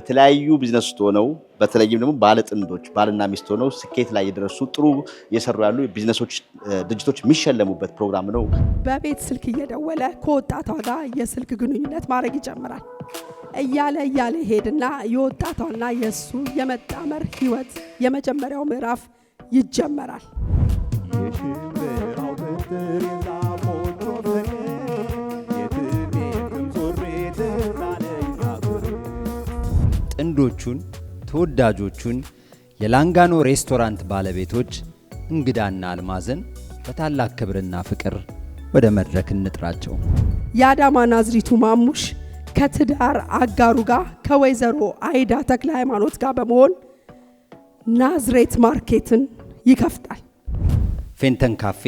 በተለያዩ ቢዝነስ ውስጥ ሆነው በተለይም ደግሞ ባለጥንዶች ባልና ሚስት ሆነው ስኬት ላይ የደረሱ ጥሩ እየሰሩ ያሉ ቢዝነሶች ድርጅቶች የሚሸለሙበት ፕሮግራም ነው። በቤት ስልክ እየደወለ ከወጣቷ ጋር የስልክ ግንኙነት ማድረግ ይጀምራል። እያለ ሄድና የወጣቷና የሱ የመጣመር ህይወት የመጀመሪያው ምዕራፍ ይጀመራል። ጥንዶቹን ተወዳጆቹን የላንጋኖ ሬስቶራንት ባለቤቶች እንግዳና አልማዝን በታላቅ ክብርና ፍቅር ወደ መድረክ እንጥራቸው። የአዳማ ናዝሪቱ ማሙሽ ከትዳር አጋሩ ጋር ከወይዘሮ አይዳ ተክለ ሃይማኖት ጋር በመሆን ናዝሬት ማርኬትን ይከፍታል። ፌንተን ካፌ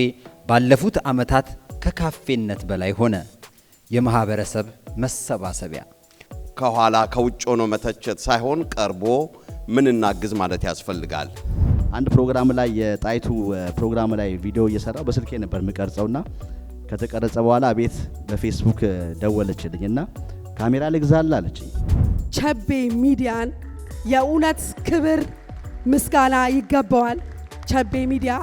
ባለፉት ዓመታት ከካፌነት በላይ ሆነ። የማህበረሰብ መሰባሰቢያ ከኋላ ከውጭ ሆኖ መተቸት ሳይሆን ቀርቦ ምን እናግዝ ማለት ያስፈልጋል። አንድ ፕሮግራም ላይ የጣይቱ ፕሮግራም ላይ ቪዲዮ እየሰራው በስልኬ ነበር ምቀርጸውና ከተቀረጸ በኋላ ቤት በፌስቡክ ደወለችልኝና ካሜራ ልግዛል አለችኝ። ቸቤ ሚዲያን የእውነት ክብር ምስጋና ይገባዋል። ቸቤ ሚዲያ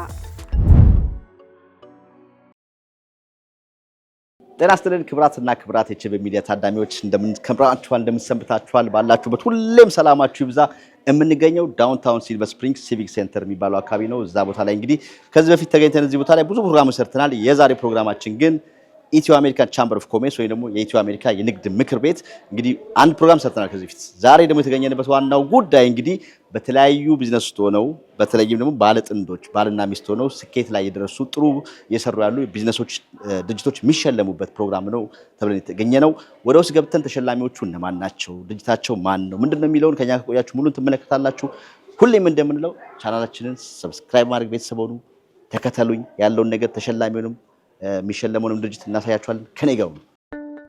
ጤና ይስጥልን ክብራትና ክብራት የቸቤ ሚዲያ ታዳሚዎች እንደምንሰንብታችኋል ባላችሁበት ሁሌም ሰላማችሁ ይብዛ። የምንገኘው ዳውንታውን ሲልቨር ስፕሪንግ ሲቪክ ሴንተር የሚባለው አካባቢ ነው። እዛ ቦታ ላይ እንግዲህ ከዚህ በፊት ተገኝተን እዚህ ቦታ ላይ ብዙ ፕሮግራም ሰርተናል። የዛሬ ፕሮግራማችን ግን ኢትዮ አሜሪካን ቻምበር ኦፍ ኮሜርስ ወይ ደግሞ የኢትዮ አሜሪካ የንግድ ምክር ቤት እንግዲህ አንድ ፕሮግራም ሰርተናል ከዚህ በፊት። ዛሬ ደግሞ የተገኘንበት ዋናው ጉዳይ እንግዲህ በተለያዩ ቢዝነስ ውስጥ ሆነው በተለይም ደግሞ ባለጥንዶች ባልና ሚስት ሆነው ስኬት ላይ የደረሱ ጥሩ እየሰሩ ያሉ ቢዝነሶች ድርጅቶች የሚሸለሙበት ፕሮግራም ነው ተብለን የተገኘነው። ወደ ውስጥ ገብተን ተሸላሚዎቹ እነማን ናቸው፣ ድርጅታቸው ማን ነው፣ ምንድነው የሚለውን ከኛ ከቆያችሁ ሙሉን ትመለከታላችሁ። ሁሌም እንደምንለው ቻናላችንን ሰብስክራይብ ማድረግ ቤተሰብ ሆኑ፣ ተከተሉኝ። ያለውን ነገር ተሸላሚውንም የሚሸለሙንም ድርጅት እናሳያችኋለን። ከኔ ጋር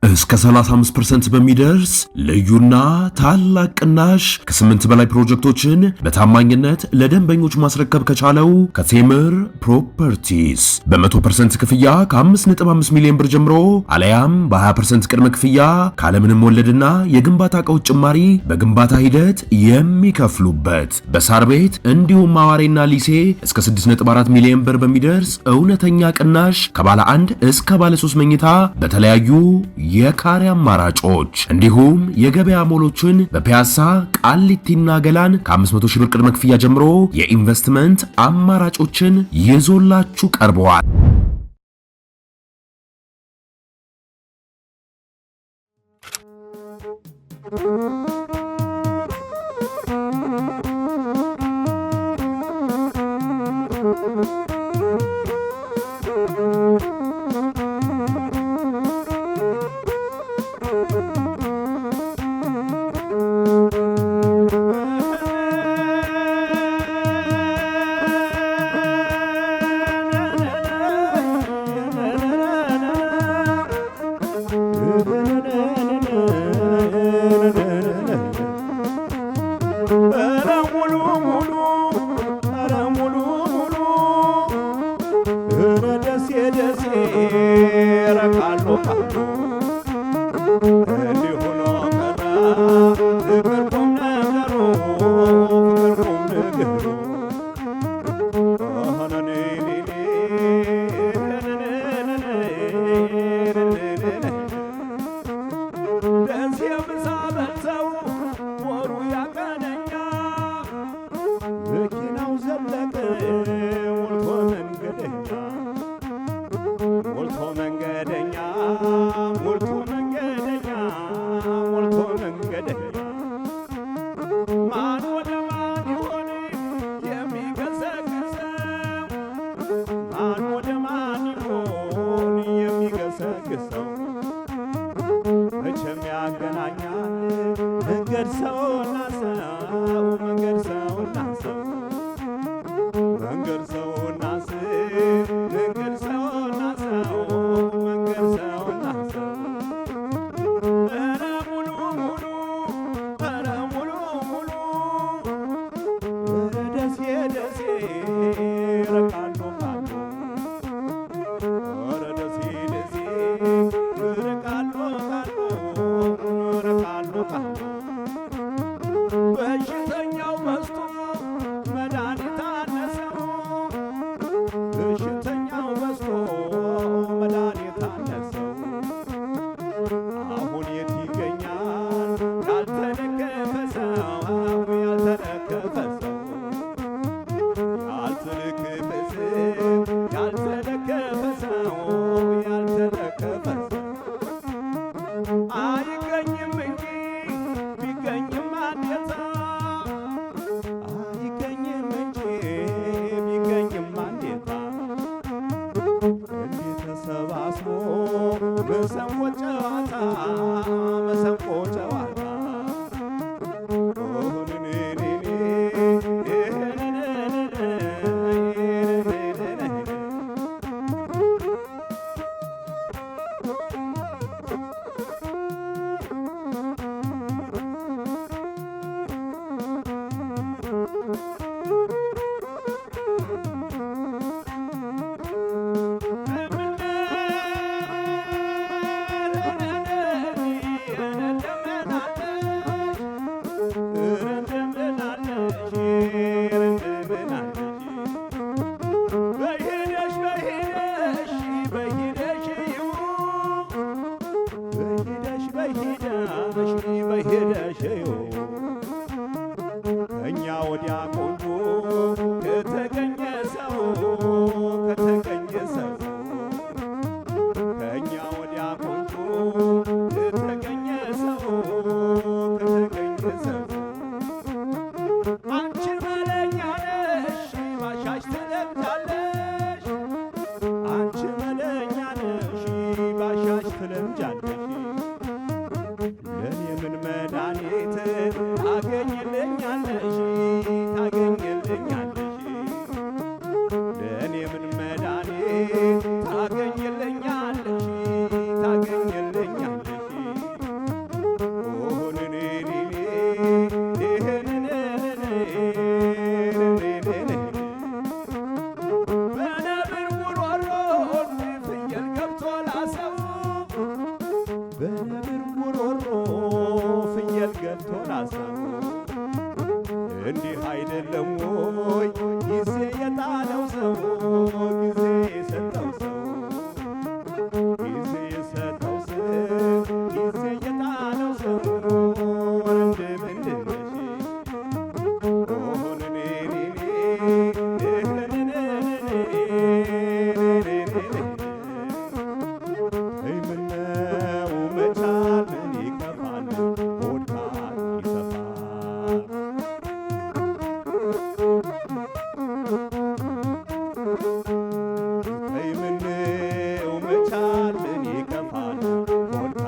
እስከ 35% በሚደርስ ልዩና ታላቅ ቅናሽ ከ8 በላይ ፕሮጀክቶችን በታማኝነት ለደንበኞች ማስረከብ ከቻለው ከቴምር ፕሮፐርቲስ በ100% ክፍያ ከ5.5 ሚሊዮን ብር ጀምሮ አለያም በ20% ቅድመ ክፍያ ካለምንም ወለድና የግንባታ ዕቃዎች ጭማሪ በግንባታ ሂደት የሚከፍሉበት በሳር ቤት እንዲሁም አዋሬና ሊሴ እስከ 6.4 ሚሊዮን ብር በሚደርስ እውነተኛ ቅናሽ ከባለ 1 እስከ ባለ 3 መኝታ በተለያዩ የካሬ አማራጮች እንዲሁም የገበያ ሞሎችን በፒያሳ ቃሊቲና ገላን ከ500 ሺህ ብር ቅድመ ክፍያ ጀምሮ የኢንቨስትመንት አማራጮችን ይዞላችሁ ቀርበዋል። መሰንቆ ጨዋታ መሰንቆ ጨዋታ ከእኛ ወዲያ ቆንጆ ከተገኘ ሰው ከተገኘ ሰው ከእኛ ወዲያ ቆንጆ ከተገኘ ሰው ከተገኘ ሰው አንቺ መለኛ ነሽ ባሻሽ ትለምጃለሽ አንቺ መለኛ ነሽ ባሻሽ ትለምጃለሽ ለኔ ምን መድኃኒት ታገኝልኛለሽ ታገኝልኛለሽ ለኔ ምን መድኃኒት ታገኝልኛለሽ ታገኝልኛለሽ በነብር ጉሮሮ ፍየል ገብቶ ላሰው በነብር ጉሮሮ ፍየል ገብቶ ላሰው እንዲህ አይደለም ወይ ጊዜ የጣለው ሰው ጊዜ የሰጠው ሰው ጊዜ የሰጠው ሰው ጊዜ የጣለው ሰው እንደምንድነሽ ምነው መቻል ምን ይከፋል ሆድካ ይሰፋል ምነው መቻል ምን ይከፋል ሆድካ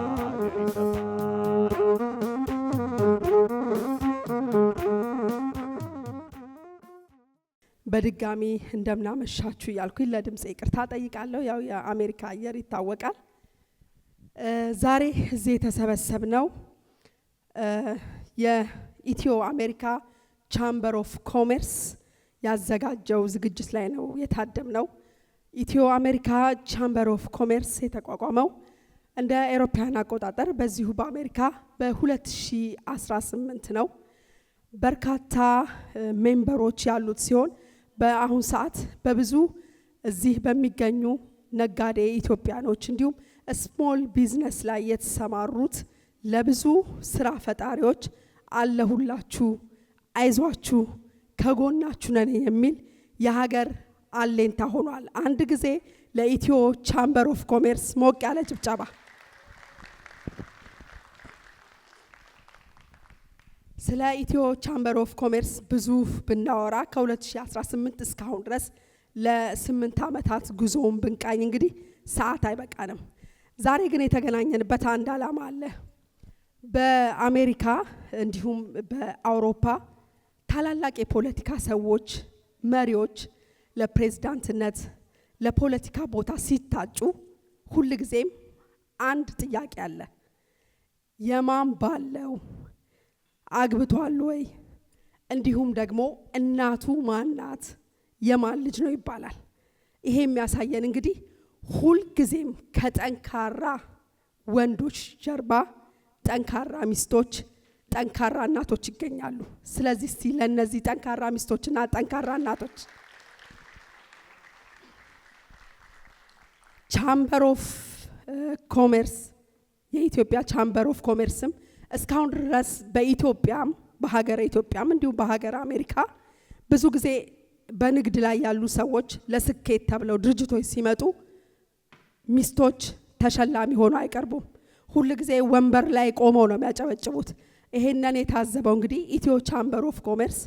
ይሰፋል በድጋሚ እንደምናመሻችሁ እያልኩኝ ለድምፄ ይቅርታ ጠይቃለሁ። ያው የአሜሪካ አየር ይታወቃል። ዛሬ እዚህ የተሰበሰብነው የኢትዮ አሜሪካ ቻምበር ኦፍ ኮሜርስ ያዘጋጀው ዝግጅት ላይ ነው የታደምነው። ኢትዮ አሜሪካ ቻምበር ኦፍ ኮሜርስ የተቋቋመው እንደ አውሮፓውያን አቆጣጠር በዚሁ በአሜሪካ በ2018 ነው። በርካታ ሜምበሮች ያሉት ሲሆን በአሁን ሰዓት በብዙ እዚህ በሚገኙ ነጋዴ ኢትዮጵያኖች እንዲሁም ስሞል ቢዝነስ ላይ የተሰማሩት ለብዙ ስራ ፈጣሪዎች አለሁላችሁ፣ አይዟችሁ፣ ከጎናችሁ ነን የሚል የሀገር አሌንታ ሆኗል። አንድ ጊዜ ለኢትዮ ቻምበር ኦፍ ኮሜርስ ሞቅ ያለ ጭብጨባ። ስለ ኢትዮ ቻምበር ኦፍ ኮሜርስ ብዙ ብናወራ ከ2018 እስካሁን ድረስ ለ8 ዓመታት ጉዞውን ብንቃኝ እንግዲህ ሰዓት አይበቃንም። ዛሬ ግን የተገናኘንበት አንድ ዓላማ አለ። በአሜሪካ እንዲሁም በአውሮፓ ታላላቅ የፖለቲካ ሰዎች መሪዎች ለፕሬዝዳንትነት ለፖለቲካ ቦታ ሲታጩ ሁልጊዜም አንድ ጥያቄ አለ። የማን ባለው አግብቷል ወይ? እንዲሁም ደግሞ እናቱ ማናት? የማን ልጅ ነው ይባላል። ይሄ የሚያሳየን እንግዲህ ሁልጊዜም ከጠንካራ ወንዶች ጀርባ ጠንካራ ሚስቶች፣ ጠንካራ እናቶች ይገኛሉ። ስለዚህ እስቲ ለነዚህ ጠንካራ ሚስቶችና ጠንካራ እናቶች ቻምበር ኦፍ ኮሜርስ የኢትዮጵያ ቻምበር ኦፍ ኮሜርስም እስካሁን ድረስ በኢትዮጵያም በሀገረ ኢትዮጵያም እንዲሁም በሀገረ አሜሪካ ብዙ ጊዜ በንግድ ላይ ያሉ ሰዎች ለስኬት ተብለው ድርጅቶች ሲመጡ ሚስቶች ተሸላሚ ሆነው አይቀርቡም። ሁሉ ጊዜ ወንበር ላይ ቆመው ነው የሚያጨበጭቡት። ይሄንን የታዘበው እንግዲህ ኢትዮ ቻምበር ኦፍ ኮሜርስ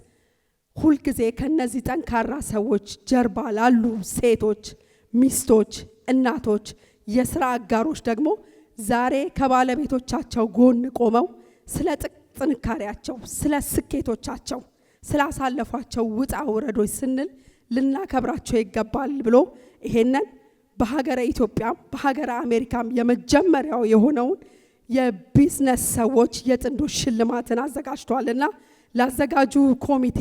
ሁሉ ጊዜ ከነዚህ ጠንካራ ሰዎች ጀርባ ላሉ ሴቶች፣ ሚስቶች፣ እናቶች፣ የስራ አጋሮች ደግሞ ዛሬ ከባለቤቶቻቸው ጎን ቆመው ስለ ጥንካሬያቸው፣ ስለ ስኬቶቻቸው፣ ስላሳለፏቸው ውጣ ውረዶች ስንል ልናከብራቸው ይገባል ብሎ ይሄንን በሀገረ ኢትዮጵያም በሀገረ አሜሪካም የመጀመሪያው የሆነውን የቢዝነስ ሰዎች የጥንዶች ሽልማትን አዘጋጅቷልና ላዘጋጁ ኮሚቴ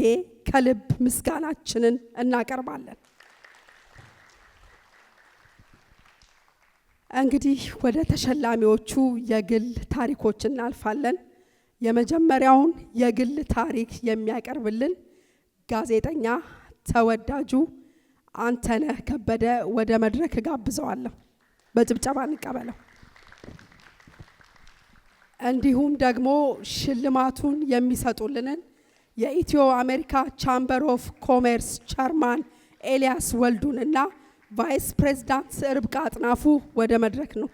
ከልብ ምስጋናችንን እናቀርባለን። እንግዲህ ወደ ተሸላሚዎቹ የግል ታሪኮች እናልፋለን። የመጀመሪያውን የግል ታሪክ የሚያቀርብልን ጋዜጠኛ ተወዳጁ አንተነህ ከበደ ወደ መድረክ ጋብዘዋለሁ። በጭብጨባ እንቀበለው። እንዲሁም ደግሞ ሽልማቱን የሚሰጡልንን የኢትዮ አሜሪካ ቻምበር ኦፍ ኮሜርስ ቸርማን ኤልያስ ወልዱንና ቫይስ ፕሬዝዳንት ርብቃ አጥናፉ ወደ መድረክ ነው።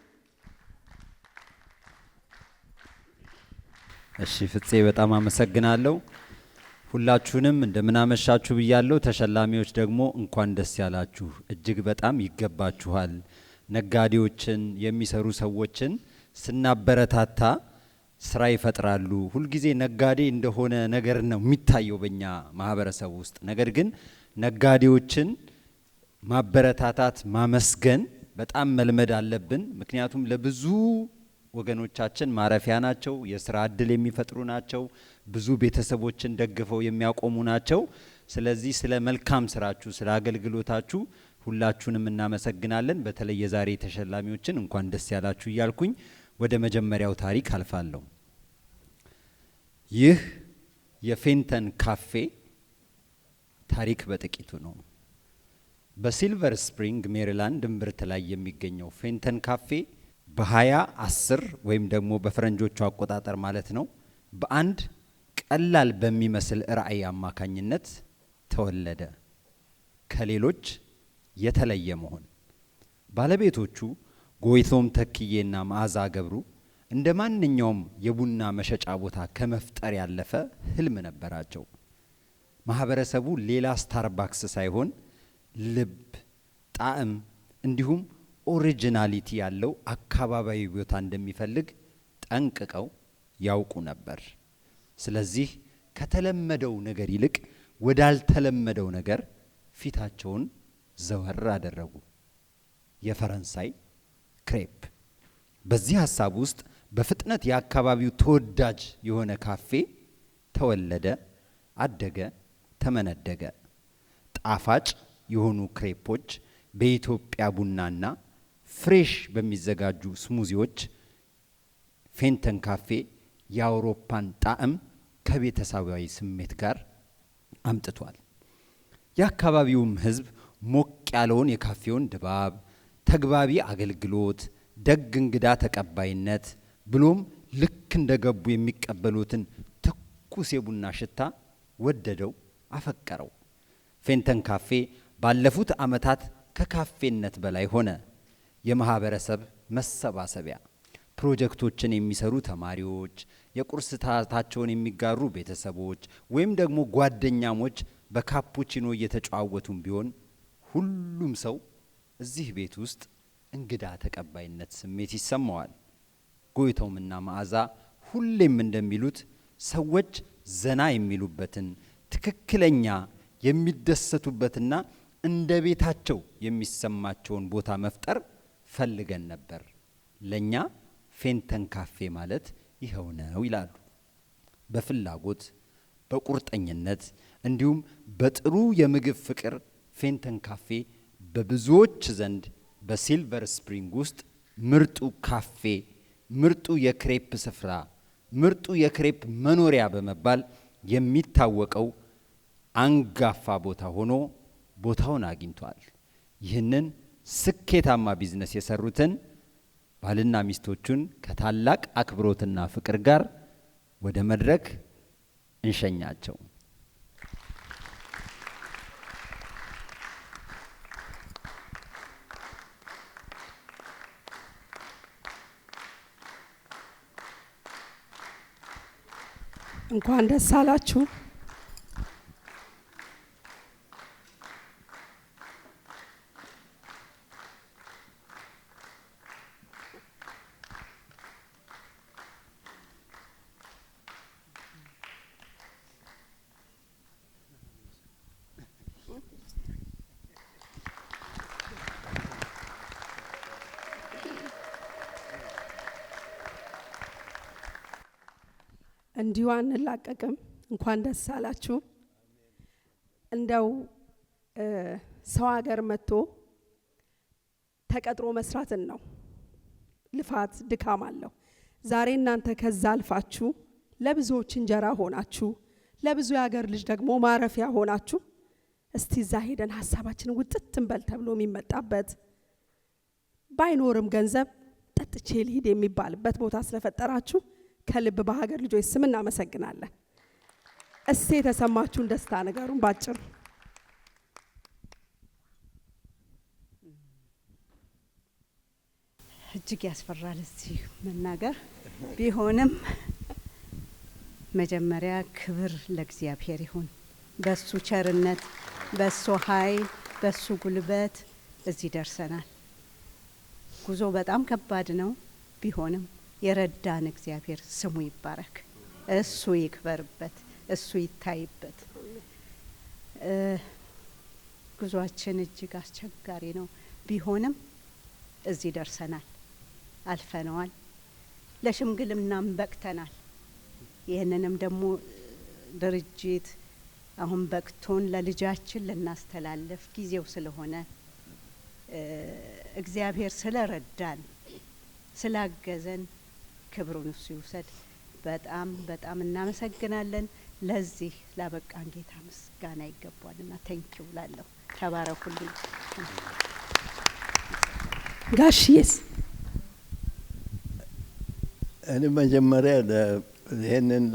እሺ ፍፄ በጣም አመሰግናለሁ። ሁላችሁንም እንደምናመሻችሁ ብያለሁ። ተሸላሚዎች ደግሞ እንኳን ደስ ያላችሁ። እጅግ በጣም ይገባችኋል። ነጋዴዎችን የሚሰሩ ሰዎችን ስናበረታታ ስራ ይፈጥራሉ። ሁልጊዜ ነጋዴ እንደሆነ ነገር ነው የሚታየው በእኛ ማህበረሰብ ውስጥ። ነገር ግን ነጋዴዎችን ማበረታታት፣ ማመስገን በጣም መልመድ አለብን። ምክንያቱም ለብዙ ወገኖቻችን ማረፊያ ናቸው፣ የስራ እድል የሚፈጥሩ ናቸው፣ ብዙ ቤተሰቦችን ደግፈው የሚያቆሙ ናቸው። ስለዚህ ስለ መልካም ስራችሁ፣ ስለ አገልግሎታችሁ ሁላችሁንም እናመሰግናለን። በተለይ የዛሬ ተሸላሚዎችን እንኳን ደስ ያላችሁ እያልኩኝ ወደ መጀመሪያው ታሪክ አልፋለሁ። ይህ የፌንተን ካፌ ታሪክ በጥቂቱ ነው። በሲልቨር ስፕሪንግ ሜሪላንድ እምብርት ላይ የሚገኘው ፌንተን ካፌ በ2010 ወይም ደግሞ በፈረንጆቹ አቆጣጠር ማለት ነው በአንድ ቀላል በሚመስል ራዕይ አማካኝነት ተወለደ። ከሌሎች የተለየ መሆን። ባለቤቶቹ ጎይቶም ተክዬና መዓዛ ገብሩ እንደ ማንኛውም የቡና መሸጫ ቦታ ከመፍጠር ያለፈ ህልም ነበራቸው። ማህበረሰቡ ሌላ ስታርባክስ ሳይሆን ልብ፣ ጣዕም እንዲሁም ኦሪጂናሊቲ ያለው አካባቢያዊ ቦታ እንደሚፈልግ ጠንቅቀው ያውቁ ነበር። ስለዚህ ከተለመደው ነገር ይልቅ ወዳልተለመደው ነገር ፊታቸውን ዘወር አደረጉ። የፈረንሳይ ክሬፕ። በዚህ ሀሳብ ውስጥ በፍጥነት የአካባቢው ተወዳጅ የሆነ ካፌ ተወለደ፣ አደገ፣ ተመነደገ። ጣፋጭ የሆኑ ክሬፖች በኢትዮጵያ ቡናና ፍሬሽ በሚዘጋጁ ስሙዚዎች ፌንተን ካፌ የአውሮፓን ጣዕም ከቤተሰባዊ ስሜት ጋር አምጥቷል። የአካባቢውም ህዝብ ሞቅ ያለውን የካፌውን ድባብ፣ ተግባቢ አገልግሎት፣ ደግ እንግዳ ተቀባይነት ብሎም ልክ እንደገቡ የሚቀበሉትን ትኩስ የቡና ሽታ ወደደው፣ አፈቀረው። ፌንተን ካፌ ባለፉት ዓመታት ከካፌነት በላይ ሆነ። የማህበረሰብ መሰባሰቢያ፣ ፕሮጀክቶችን የሚሰሩ ተማሪዎች፣ የቁርስ ሰዓታቸውን የሚጋሩ ቤተሰቦች ወይም ደግሞ ጓደኛሞች በካፑቺኖ እየተጨዋወቱም ቢሆን ሁሉም ሰው እዚህ ቤት ውስጥ እንግዳ ተቀባይነት ስሜት ይሰማዋል። ጎይቶምና መዓዛ ሁሌም እንደሚሉት ሰዎች ዘና የሚሉበትን ትክክለኛ የሚደሰቱበትና እንደ ቤታቸው የሚሰማቸውን ቦታ መፍጠር ፈልገን ነበር። ለኛ ፌንተን ካፌ ማለት ይኸው ነው ይላሉ። በፍላጎት በቁርጠኝነት እንዲሁም በጥሩ የምግብ ፍቅር ፌንተን ካፌ በብዙዎች ዘንድ በሲልቨር ስፕሪንግ ውስጥ ምርጡ ካፌ፣ ምርጡ የክሬፕ ስፍራ፣ ምርጡ የክሬፕ መኖሪያ በመባል የሚታወቀው አንጋፋ ቦታ ሆኖ ቦታውን አግኝቷል። ይህንን ስኬታማ ቢዝነስ የሰሩትን ባልና ሚስቶቹን ከታላቅ አክብሮትና ፍቅር ጋር ወደ መድረክ እንሸኛቸው። እንኳን ደስ አላችሁ። እንዲሁ አንላቀቅም። እንኳን ደስ አላችሁ። እንደው ሰው ሀገር መጥቶ ተቀጥሮ መስራትን ነው። ልፋት ድካም አለው። ዛሬ እናንተ ከዛ አልፋችሁ ለብዙዎች እንጀራ ሆናችሁ፣ ለብዙ የሀገር ልጅ ደግሞ ማረፊያ ሆናችሁ እስቲ እዛ ሄደን ሀሳባችንን ውጥት እንበል ተብሎ የሚመጣበት ባይኖርም ገንዘብ ጠጥቼ ልሂድ የሚባልበት ቦታ ስለፈጠራችሁ ከልብ በሀገር ልጆች ስም እናመሰግናለን። እስቲ የተሰማችሁን ደስታ ነገሩን ባጭሩ። እጅግ ያስፈራል እዚህ መናገር ቢሆንም መጀመሪያ ክብር ለእግዚአብሔር ይሁን። በሱ ቸርነት፣ በሱ ኃይል፣ በሱ ጉልበት እዚህ ደርሰናል። ጉዞ በጣም ከባድ ነው። ቢሆንም የረዳን እግዚአብሔር ስሙ ይባረክ። እሱ ይክበርበት፣ እሱ ይታይበት። ጉዟችን እጅግ አስቸጋሪ ነው። ቢሆንም እዚህ ደርሰናል፣ አልፈነዋል። ለሽምግልናም በቅተናል። ይህንንም ደግሞ ድርጅት አሁን በቅቶን ለልጃችን ልናስተላልፍ ጊዜው ስለሆነ እግዚአብሔር ስለረዳን ስላገዘን ክብሩን እሱ ይውሰድ። በጣም በጣም እናመሰግናለን። ለዚህ ላበቃን ጌታ ምስጋና ይገባልና ቴንኪው ላለሁ። ተባረኩልኝ። ጋሽዬስ እኔ መጀመሪያ ይሄንን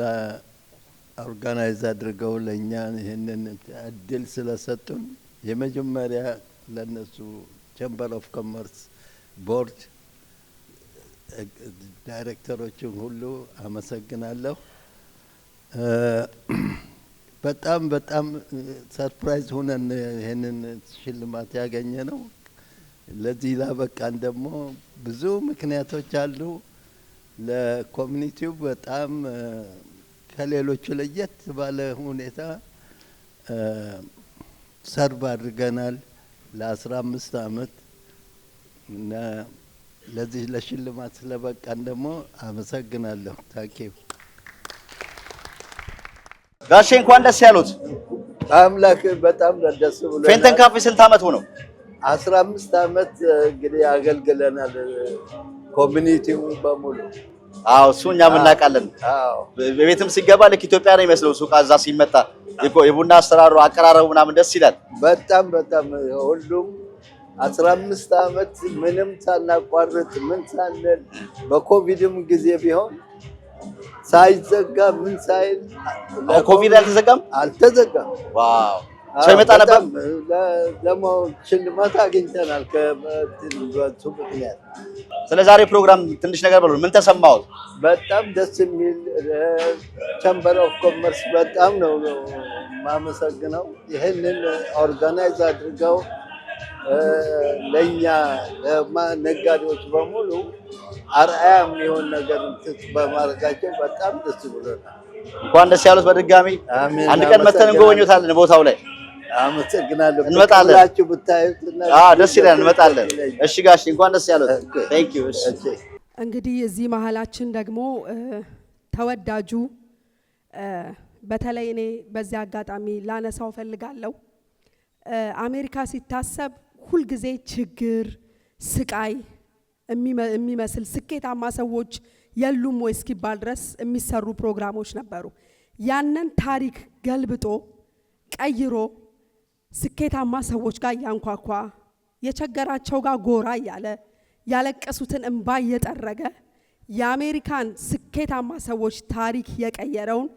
ኦርጋናይዝ አድርገው ለኛ ይሄንን እድል ስለሰጡን የመጀመሪያ ለነሱ ቼምበር ኦፍ ኮመርስ ቦርድ ዳይሬክተሮችን ሁሉ አመሰግናለሁ። በጣም በጣም ሰርፕራይዝ ሆነን ይሄንን ሽልማት ያገኘ ነው። ለዚህ ላበቃን ደግሞ ብዙ ምክንያቶች አሉ። ለኮሚኒቲው በጣም ከሌሎቹ ለየት ባለ ሁኔታ ሰርቭ አድርገናል ለ15 አመት እና ለዚህ ለሽልማት ስለበቃን ደግሞ አመሰግናለሁ። ታንኪዩ ጋሼ እንኳን ደስ ያሉት። አምላክ በጣም ደስ ብሎናል። ፌንተን ካፌ ስንት አመት ሆነው? 15 አመት እንግዲህ አገልግለናል ኮሚኒቲው በሙሉ። አዎ እሱ እኛም እናውቃለን። አዎ በቤትም ሲገባ ልክ ኢትዮጵያ ነው የሚመስለው። ሱቅ እዛ ሲመጣ የቡና አሰራሩ አቀራረቡ ምናምን ደስ ይላል። በጣም በጣም ሁሉም 15 አመት ምንም ሳናቋርጥ ምን ሳንል በኮቪድም ጊዜ ቢሆን ሳይዘጋ ምን ሳይል ኮቪድ አልተዘጋም። ዋው ሰው ይመጣ ነበር። ደግሞ ሽልማት አግኝተናል ከበቱ ምክንያት። ስለ ዛሬ ፕሮግራም ትንሽ ነገር በሉ። ምን ተሰማዎት? በጣም ደስ የሚል ቼምበር ኦፍ ኮመርስ በጣም ነው ማመሰግነው። ይህንን ኦርጋናይዝ አድርገው ለኛ ነጋዴዎች በሙሉ አርአያ የሚሆን ነገር በማድረጋቸው በጣም ደስ ብሎናል። እንኳን ደስ ያሉት በድጋሚ። አንድ ቀን መተን እንጎበኞታለን ቦታው ላይ። አመሰግናለሁ። እንመጣለን። ሁላችሁ ብታዩትና ደስ ይላል። እንመጣለን። እሺ ጋሽ እንኳን ደስ ያሉት። ቴንክ ዩ። እንግዲህ እዚህ መሀላችን ደግሞ ተወዳጁ በተለይ እኔ በዚህ አጋጣሚ ላነሳው ፈልጋለሁ። አሜሪካ ሲታሰብ ሁልጊዜ ችግር፣ ስቃይ የሚመስል ስኬታማ ሰዎች የሉም ወይ እስኪባል ድረስ የሚሰሩ ፕሮግራሞች ነበሩ። ያንን ታሪክ ገልብጦ ቀይሮ ስኬታማ ሰዎች ጋር እያንኳኳ የቸገራቸው ጋር ጎራ እያለ ያለቀሱትን እንባ እየጠረገ የአሜሪካን ስኬታማ ሰዎች ታሪክ የቀየረውን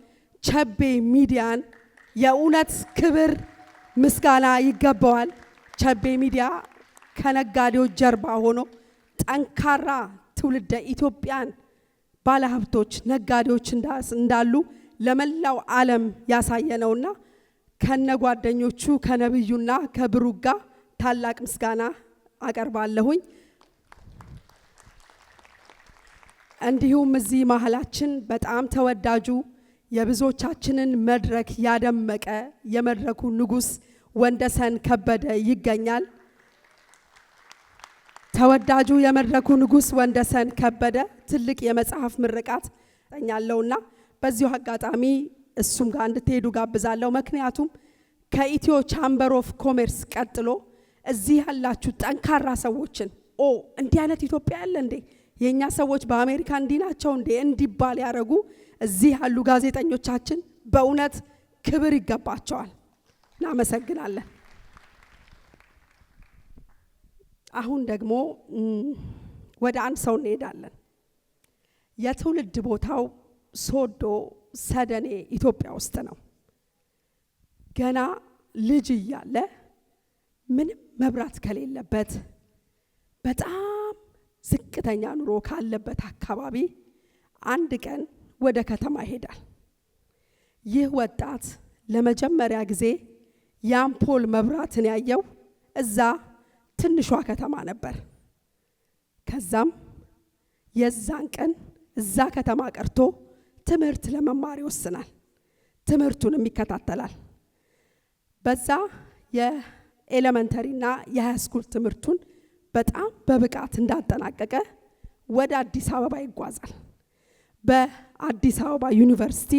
ቸቤ ሚዲያን የእውነት ክብር ምስጋና ይገባዋል። ቸቤ ሚዲያ ከነጋዴዎች ጀርባ ሆኖ ጠንካራ ትውልደ ኢትዮጵያን ባለሀብቶች፣ ነጋዴዎች እንዳሉ ለመላው ዓለም ያሳየነውና ከነጓደኞቹ ከነብዩና ከብሩክ ጋር ታላቅ ምስጋና አቀርባለሁኝ። እንዲሁም እዚህ መሀላችን በጣም ተወዳጁ የብዙዎቻችንን መድረክ ያደመቀ የመድረኩ ንጉስ ወንደሰን ከበደ ይገኛል። ተወዳጁ የመድረኩ ንጉስ ወንደሰን ከበደ ትልቅ የመጽሐፍ ምርቃት ያለውና በዚሁ አጋጣሚ እሱም ጋር እንድትሄዱ ጋብዛለሁ። ምክንያቱም ከኢትዮ ቻምበር ኦፍ ኮሜርስ ቀጥሎ እዚህ ያላችሁ ጠንካራ ሰዎችን እንዲህ አይነት ኢትዮጵያ ያለ እንዴ የኛ ሰዎች በአሜሪካ እንዲህ ናቸው እንዴ እንዲባል ያደረጉ እዚህ ያሉ ጋዜጠኞቻችን በእውነት ክብር ይገባቸዋል። እናመሰግናለን። አሁን ደግሞ ወደ አንድ ሰው እንሄዳለን። የትውልድ ቦታው ሶዶ ሰደኔ ኢትዮጵያ ውስጥ ነው። ገና ልጅ እያለ ምንም መብራት ከሌለበት በጣም ዝቅተኛ ኑሮ ካለበት አካባቢ አንድ ቀን ወደ ከተማ ይሄዳል። ይህ ወጣት ለመጀመሪያ ጊዜ የአምፖል መብራትን ያየው እዛ ትንሿ ከተማ ነበር። ከዛም የዛን ቀን እዛ ከተማ ቀርቶ ትምህርት ለመማር ይወስናል። ትምህርቱንም ይከታተላል። በዛ የኤሌመንተሪና የሃይስኩል ትምህርቱን በጣም በብቃት እንዳጠናቀቀ ወደ አዲስ አበባ ይጓዛል። በአዲስ አበባ ዩኒቨርሲቲ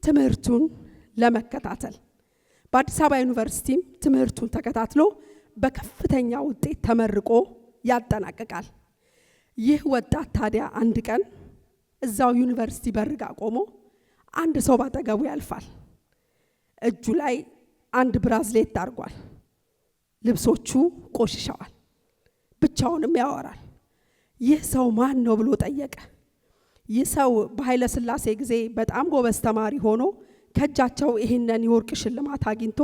ትምህርቱን ለመከታተል በአዲስ አበባ ዩኒቨርሲቲም ትምህርቱን ተከታትሎ በከፍተኛ ውጤት ተመርቆ ያጠናቅቃል። ይህ ወጣት ታዲያ አንድ ቀን እዛው ዩኒቨርሲቲ በርጋ ቆሞ አንድ ሰው ባጠገቡ ያልፋል። እጁ ላይ አንድ ብራዝሌት አድርጓል። ልብሶቹ ቆሽሸዋል። ብቻውንም ያወራል። ይህ ሰው ማን ነው ብሎ ጠየቀ። ይህ ሰው በኃይለ ሥላሴ ጊዜ በጣም ጎበዝ ተማሪ ሆኖ ከእጃቸው ይህንን የወርቅ ሽልማት አግኝቶ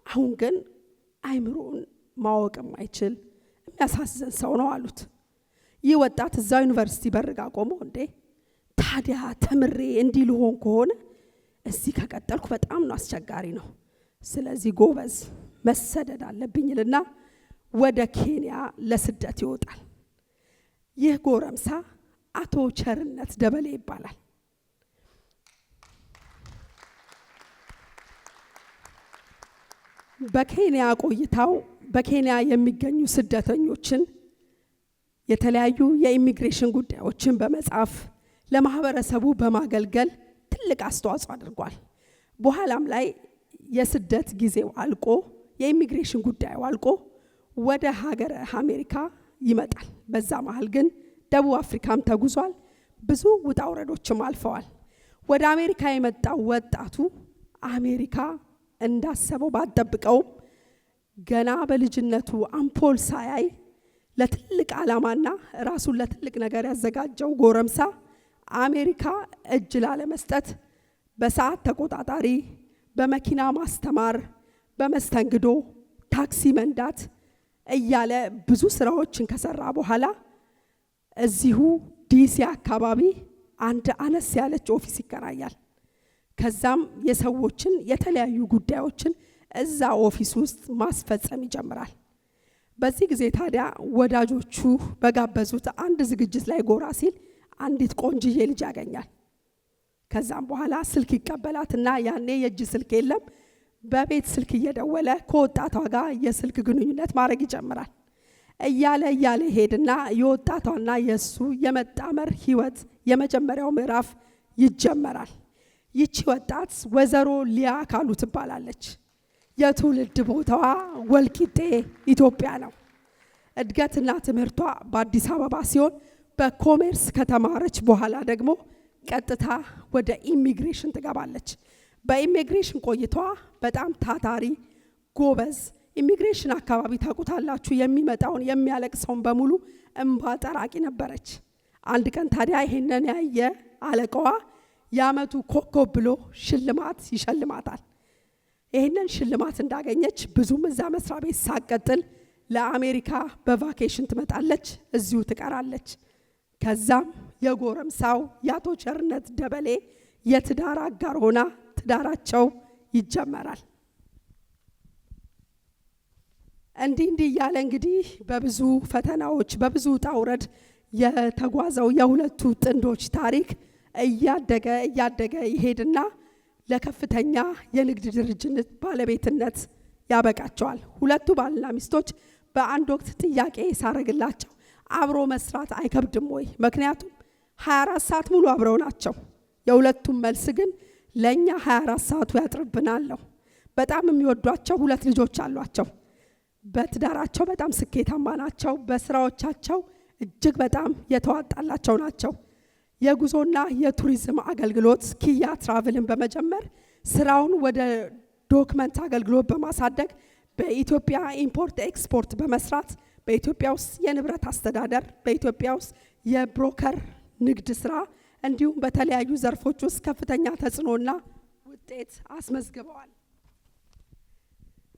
አሁን ግን አይምሮን ማወቅም አይችል የሚያሳዝን ሰው ነው አሉት። ይህ ወጣት እዛው ዩኒቨርሲቲ በርጋ ቆሞ እንዴ ታዲያ ተምሬ እንዲህ ልሆን ከሆነ እዚህ ከቀጠልኩ በጣም ነው አስቸጋሪ ነው። ስለዚህ ጎበዝ መሰደድ አለብኝልና ወደ ኬንያ ለስደት ይወጣል። ይህ ጎረምሳ አቶ ቸርነት ደበሌ ይባላል። በኬንያ ቆይታው በኬንያ የሚገኙ ስደተኞችን የተለያዩ የኢሚግሬሽን ጉዳዮችን በመጻፍ ለማህበረሰቡ በማገልገል ትልቅ አስተዋጽኦ አድርጓል። በኋላም ላይ የስደት ጊዜው አልቆ የኢሚግሬሽን ጉዳዩ አልቆ ወደ ሀገረ አሜሪካ ይመጣል። በዛ መሃል ግን ደቡብ አፍሪካም ተጉዟል። ብዙ ውጣ ውረዶችም አልፈዋል። ወደ አሜሪካ የመጣው ወጣቱ አሜሪካ እንዳሰበው ባጠብቀውም ገና በልጅነቱ አምፖል ሳያይ ለትልቅ ዓላማና ራሱን ለትልቅ ነገር ያዘጋጀው ጎረምሳ አሜሪካ እጅ ላለመስጠት በሰዓት ተቆጣጣሪ፣ በመኪና ማስተማር፣ በመስተንግዶ ታክሲ መንዳት እያለ ብዙ ስራዎችን ከሰራ በኋላ እዚሁ ዲሲ አካባቢ አንድ አነስ ያለች ኦፊስ ይከራያል። ከዛም የሰዎችን የተለያዩ ጉዳዮችን እዛ ኦፊስ ውስጥ ማስፈጸም ይጀምራል። በዚህ ጊዜ ታዲያ ወዳጆቹ በጋበዙት አንድ ዝግጅት ላይ ጎራ ሲል አንዲት ቆንጅዬ ልጅ ያገኛል። ከዛም በኋላ ስልክ ይቀበላትና ያኔ የእጅ ስልክ የለም፣ በቤት ስልክ እየደወለ ከወጣቷ ጋር የስልክ ግንኙነት ማድረግ ይጀምራል። እያለ ሄድና የወጣቷና የሱ የመጣመር ህይወት የመጀመሪያው ምዕራፍ ይጀመራል። ይቺ ወጣት ወይዘሮ ሊያ ካሉ ትባላለች። የትውልድ ቦታዋ ወልቂጤ ኢትዮጵያ ነው። እድገትና ትምህርቷ በአዲስ አበባ ሲሆን በኮሜርስ ከተማረች በኋላ ደግሞ ቀጥታ ወደ ኢሚግሬሽን ትገባለች። በኢሚግሬሽን ቆይቷ በጣም ታታሪ ጎበዝ፣ ኢሚግሬሽን አካባቢ ታውቁታላችሁ፣ የሚመጣውን የሚያለቅሰውን በሙሉ እንባ ጠራቂ ነበረች። አንድ ቀን ታዲያ ይሄንን ያየ አለቃዋ የዓመቱ ኮከብ ብሎ ሽልማት ይሸልማታል። ይሄንን ሽልማት እንዳገኘች ብዙም እዛ መስሪያ ቤት ሳትቀጥል ለአሜሪካ በቫኬሽን ትመጣለች፣ እዚሁ ትቀራለች። ከዛም የጎረምሳው የአቶ ቸርነት ደበሌ የትዳር አጋር ሆና ትዳራቸው ይጀመራል። እንዲህ እያለ እንግዲህ በብዙ ፈተናዎች በብዙ ውጣ ውረድ የተጓዘው የሁለቱ ጥንዶች ታሪክ እያደገ ይሄድና ለከፍተኛ የንግድ ድርጅት ባለቤትነት ያበቃቸዋል። ሁለቱ ባልና ሚስቶች በአንድ ወቅት ጥያቄ ሳረግላቸው አብሮ መስራት አይከብድም ወይ? ምክንያቱም 24 ሰዓት ሙሉ አብረው ናቸው። የሁለቱም መልስ ግን ለኛ 24 ሰዓቱ ያጥርብናል። በጣም የሚወዷቸው 2 ልጆች አሏቸው። በትዳራቸው በጣም ስኬታማ ናቸው። በስራዎቻቸው እጅግ በጣም የተዋጣላቸው ናቸው። የጉዞና የቱሪዝም አገልግሎት ኪያ ትራቭልን በመጀመር ስራውን ወደ ዶክመንት አገልግሎት በማሳደግ በኢትዮጵያ ኢምፖርት ኤክስፖርት በመስራት በኢትዮጵያ ውስጥ የንብረት አስተዳደር፣ በኢትዮጵያ ውስጥ የብሮከር ንግድ ስራ እንዲሁም በተለያዩ ዘርፎች ውስጥ ከፍተኛ ተጽዕኖና ውጤት አስመዝግበዋል።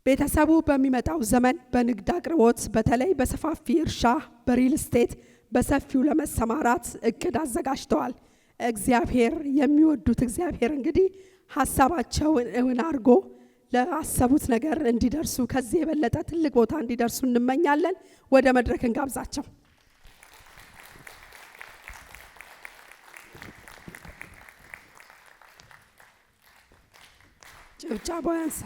ቤተሰቡ በሚመጣው ዘመን በንግድ አቅርቦት በተለይ በሰፋፊ እርሻ፣ በሪል ስቴት በሰፊው ለመሰማራት እቅድ አዘጋጅተዋል። እግዚአብሔር የሚወዱት እግዚአብሔር እንግዲህ ሀሳባቸውን እውን አድርጎ ለአሰቡት ነገር እንዲደርሱ ከዚህ የበለጠ ትልቅ ቦታ እንዲደርሱ እንመኛለን። ወደ መድረክ እንጋብዛቸው። ጭብጨባው ያንሳ።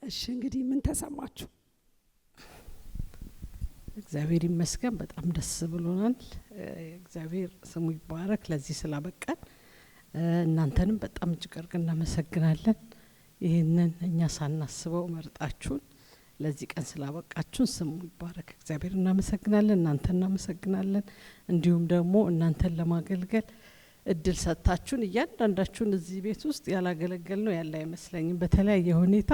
እሺ እንግዲህ ምን ተሰማችሁ? እግዚአብሔር ይመስገን በጣም ደስ ብሎናል። እግዚአብሔር ስሙ ይባረክ ለዚህ ስላበቃን። እናንተንም በጣም እጅግ አድርገን እናመሰግናለን። ይህንን እኛ ሳናስበው መርጣችሁን ለዚህ ቀን ስላበቃችሁን ስሙ ይባረክ እግዚአብሔር እናመሰግናለን። እናንተን እናመሰግናለን። እንዲሁም ደግሞ እናንተን ለማገልገል እድል ሰጣችሁን። እያንዳንዳችሁን እዚህ ቤት ውስጥ ያላገለገል ነው ያለ አይመስለኝም። በተለያየ ሁኔታ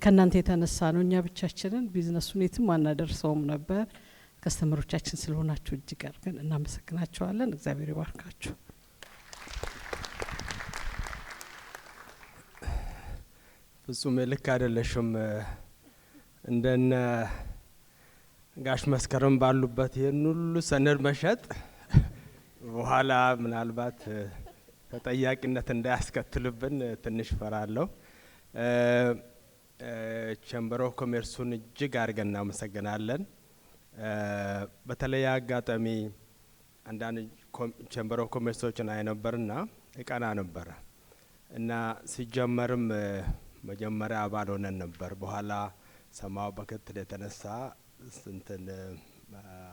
ከናንተ የተነሳ ነው። እኛ ብቻችንን ቢዝነሱን የትም አናደርሰውም ነበር። ከስተመሮቻችን ስለሆናችሁ እጅግ አድርገን እናመሰግናችኋለን። እግዚአብሔር ይባርካችሁ። ፍጹም ልክ አይደለሽም። እንደነ ጋሽ መስከረም ባሉበት ይሄን ሁሉ ሰነድ መሸጥ በኋላ ምናልባት ተጠያቂነት እንዳያስከትልብን ትንሽ ፈራለሁ። ቸምበር ኦፍ ኮሜርሱን እጅግ አድርገን እናመሰግናለን። በተለይ አጋጣሚ አንዳንድ ቸምበር ኦፍ ኮሜርሶችን አይነበርና እቀና ነበረ እና ሲጀመርም መጀመሪያ አባል ሆነን ነበር። በኋላ ሰማው በክትል የተነሳ እንትን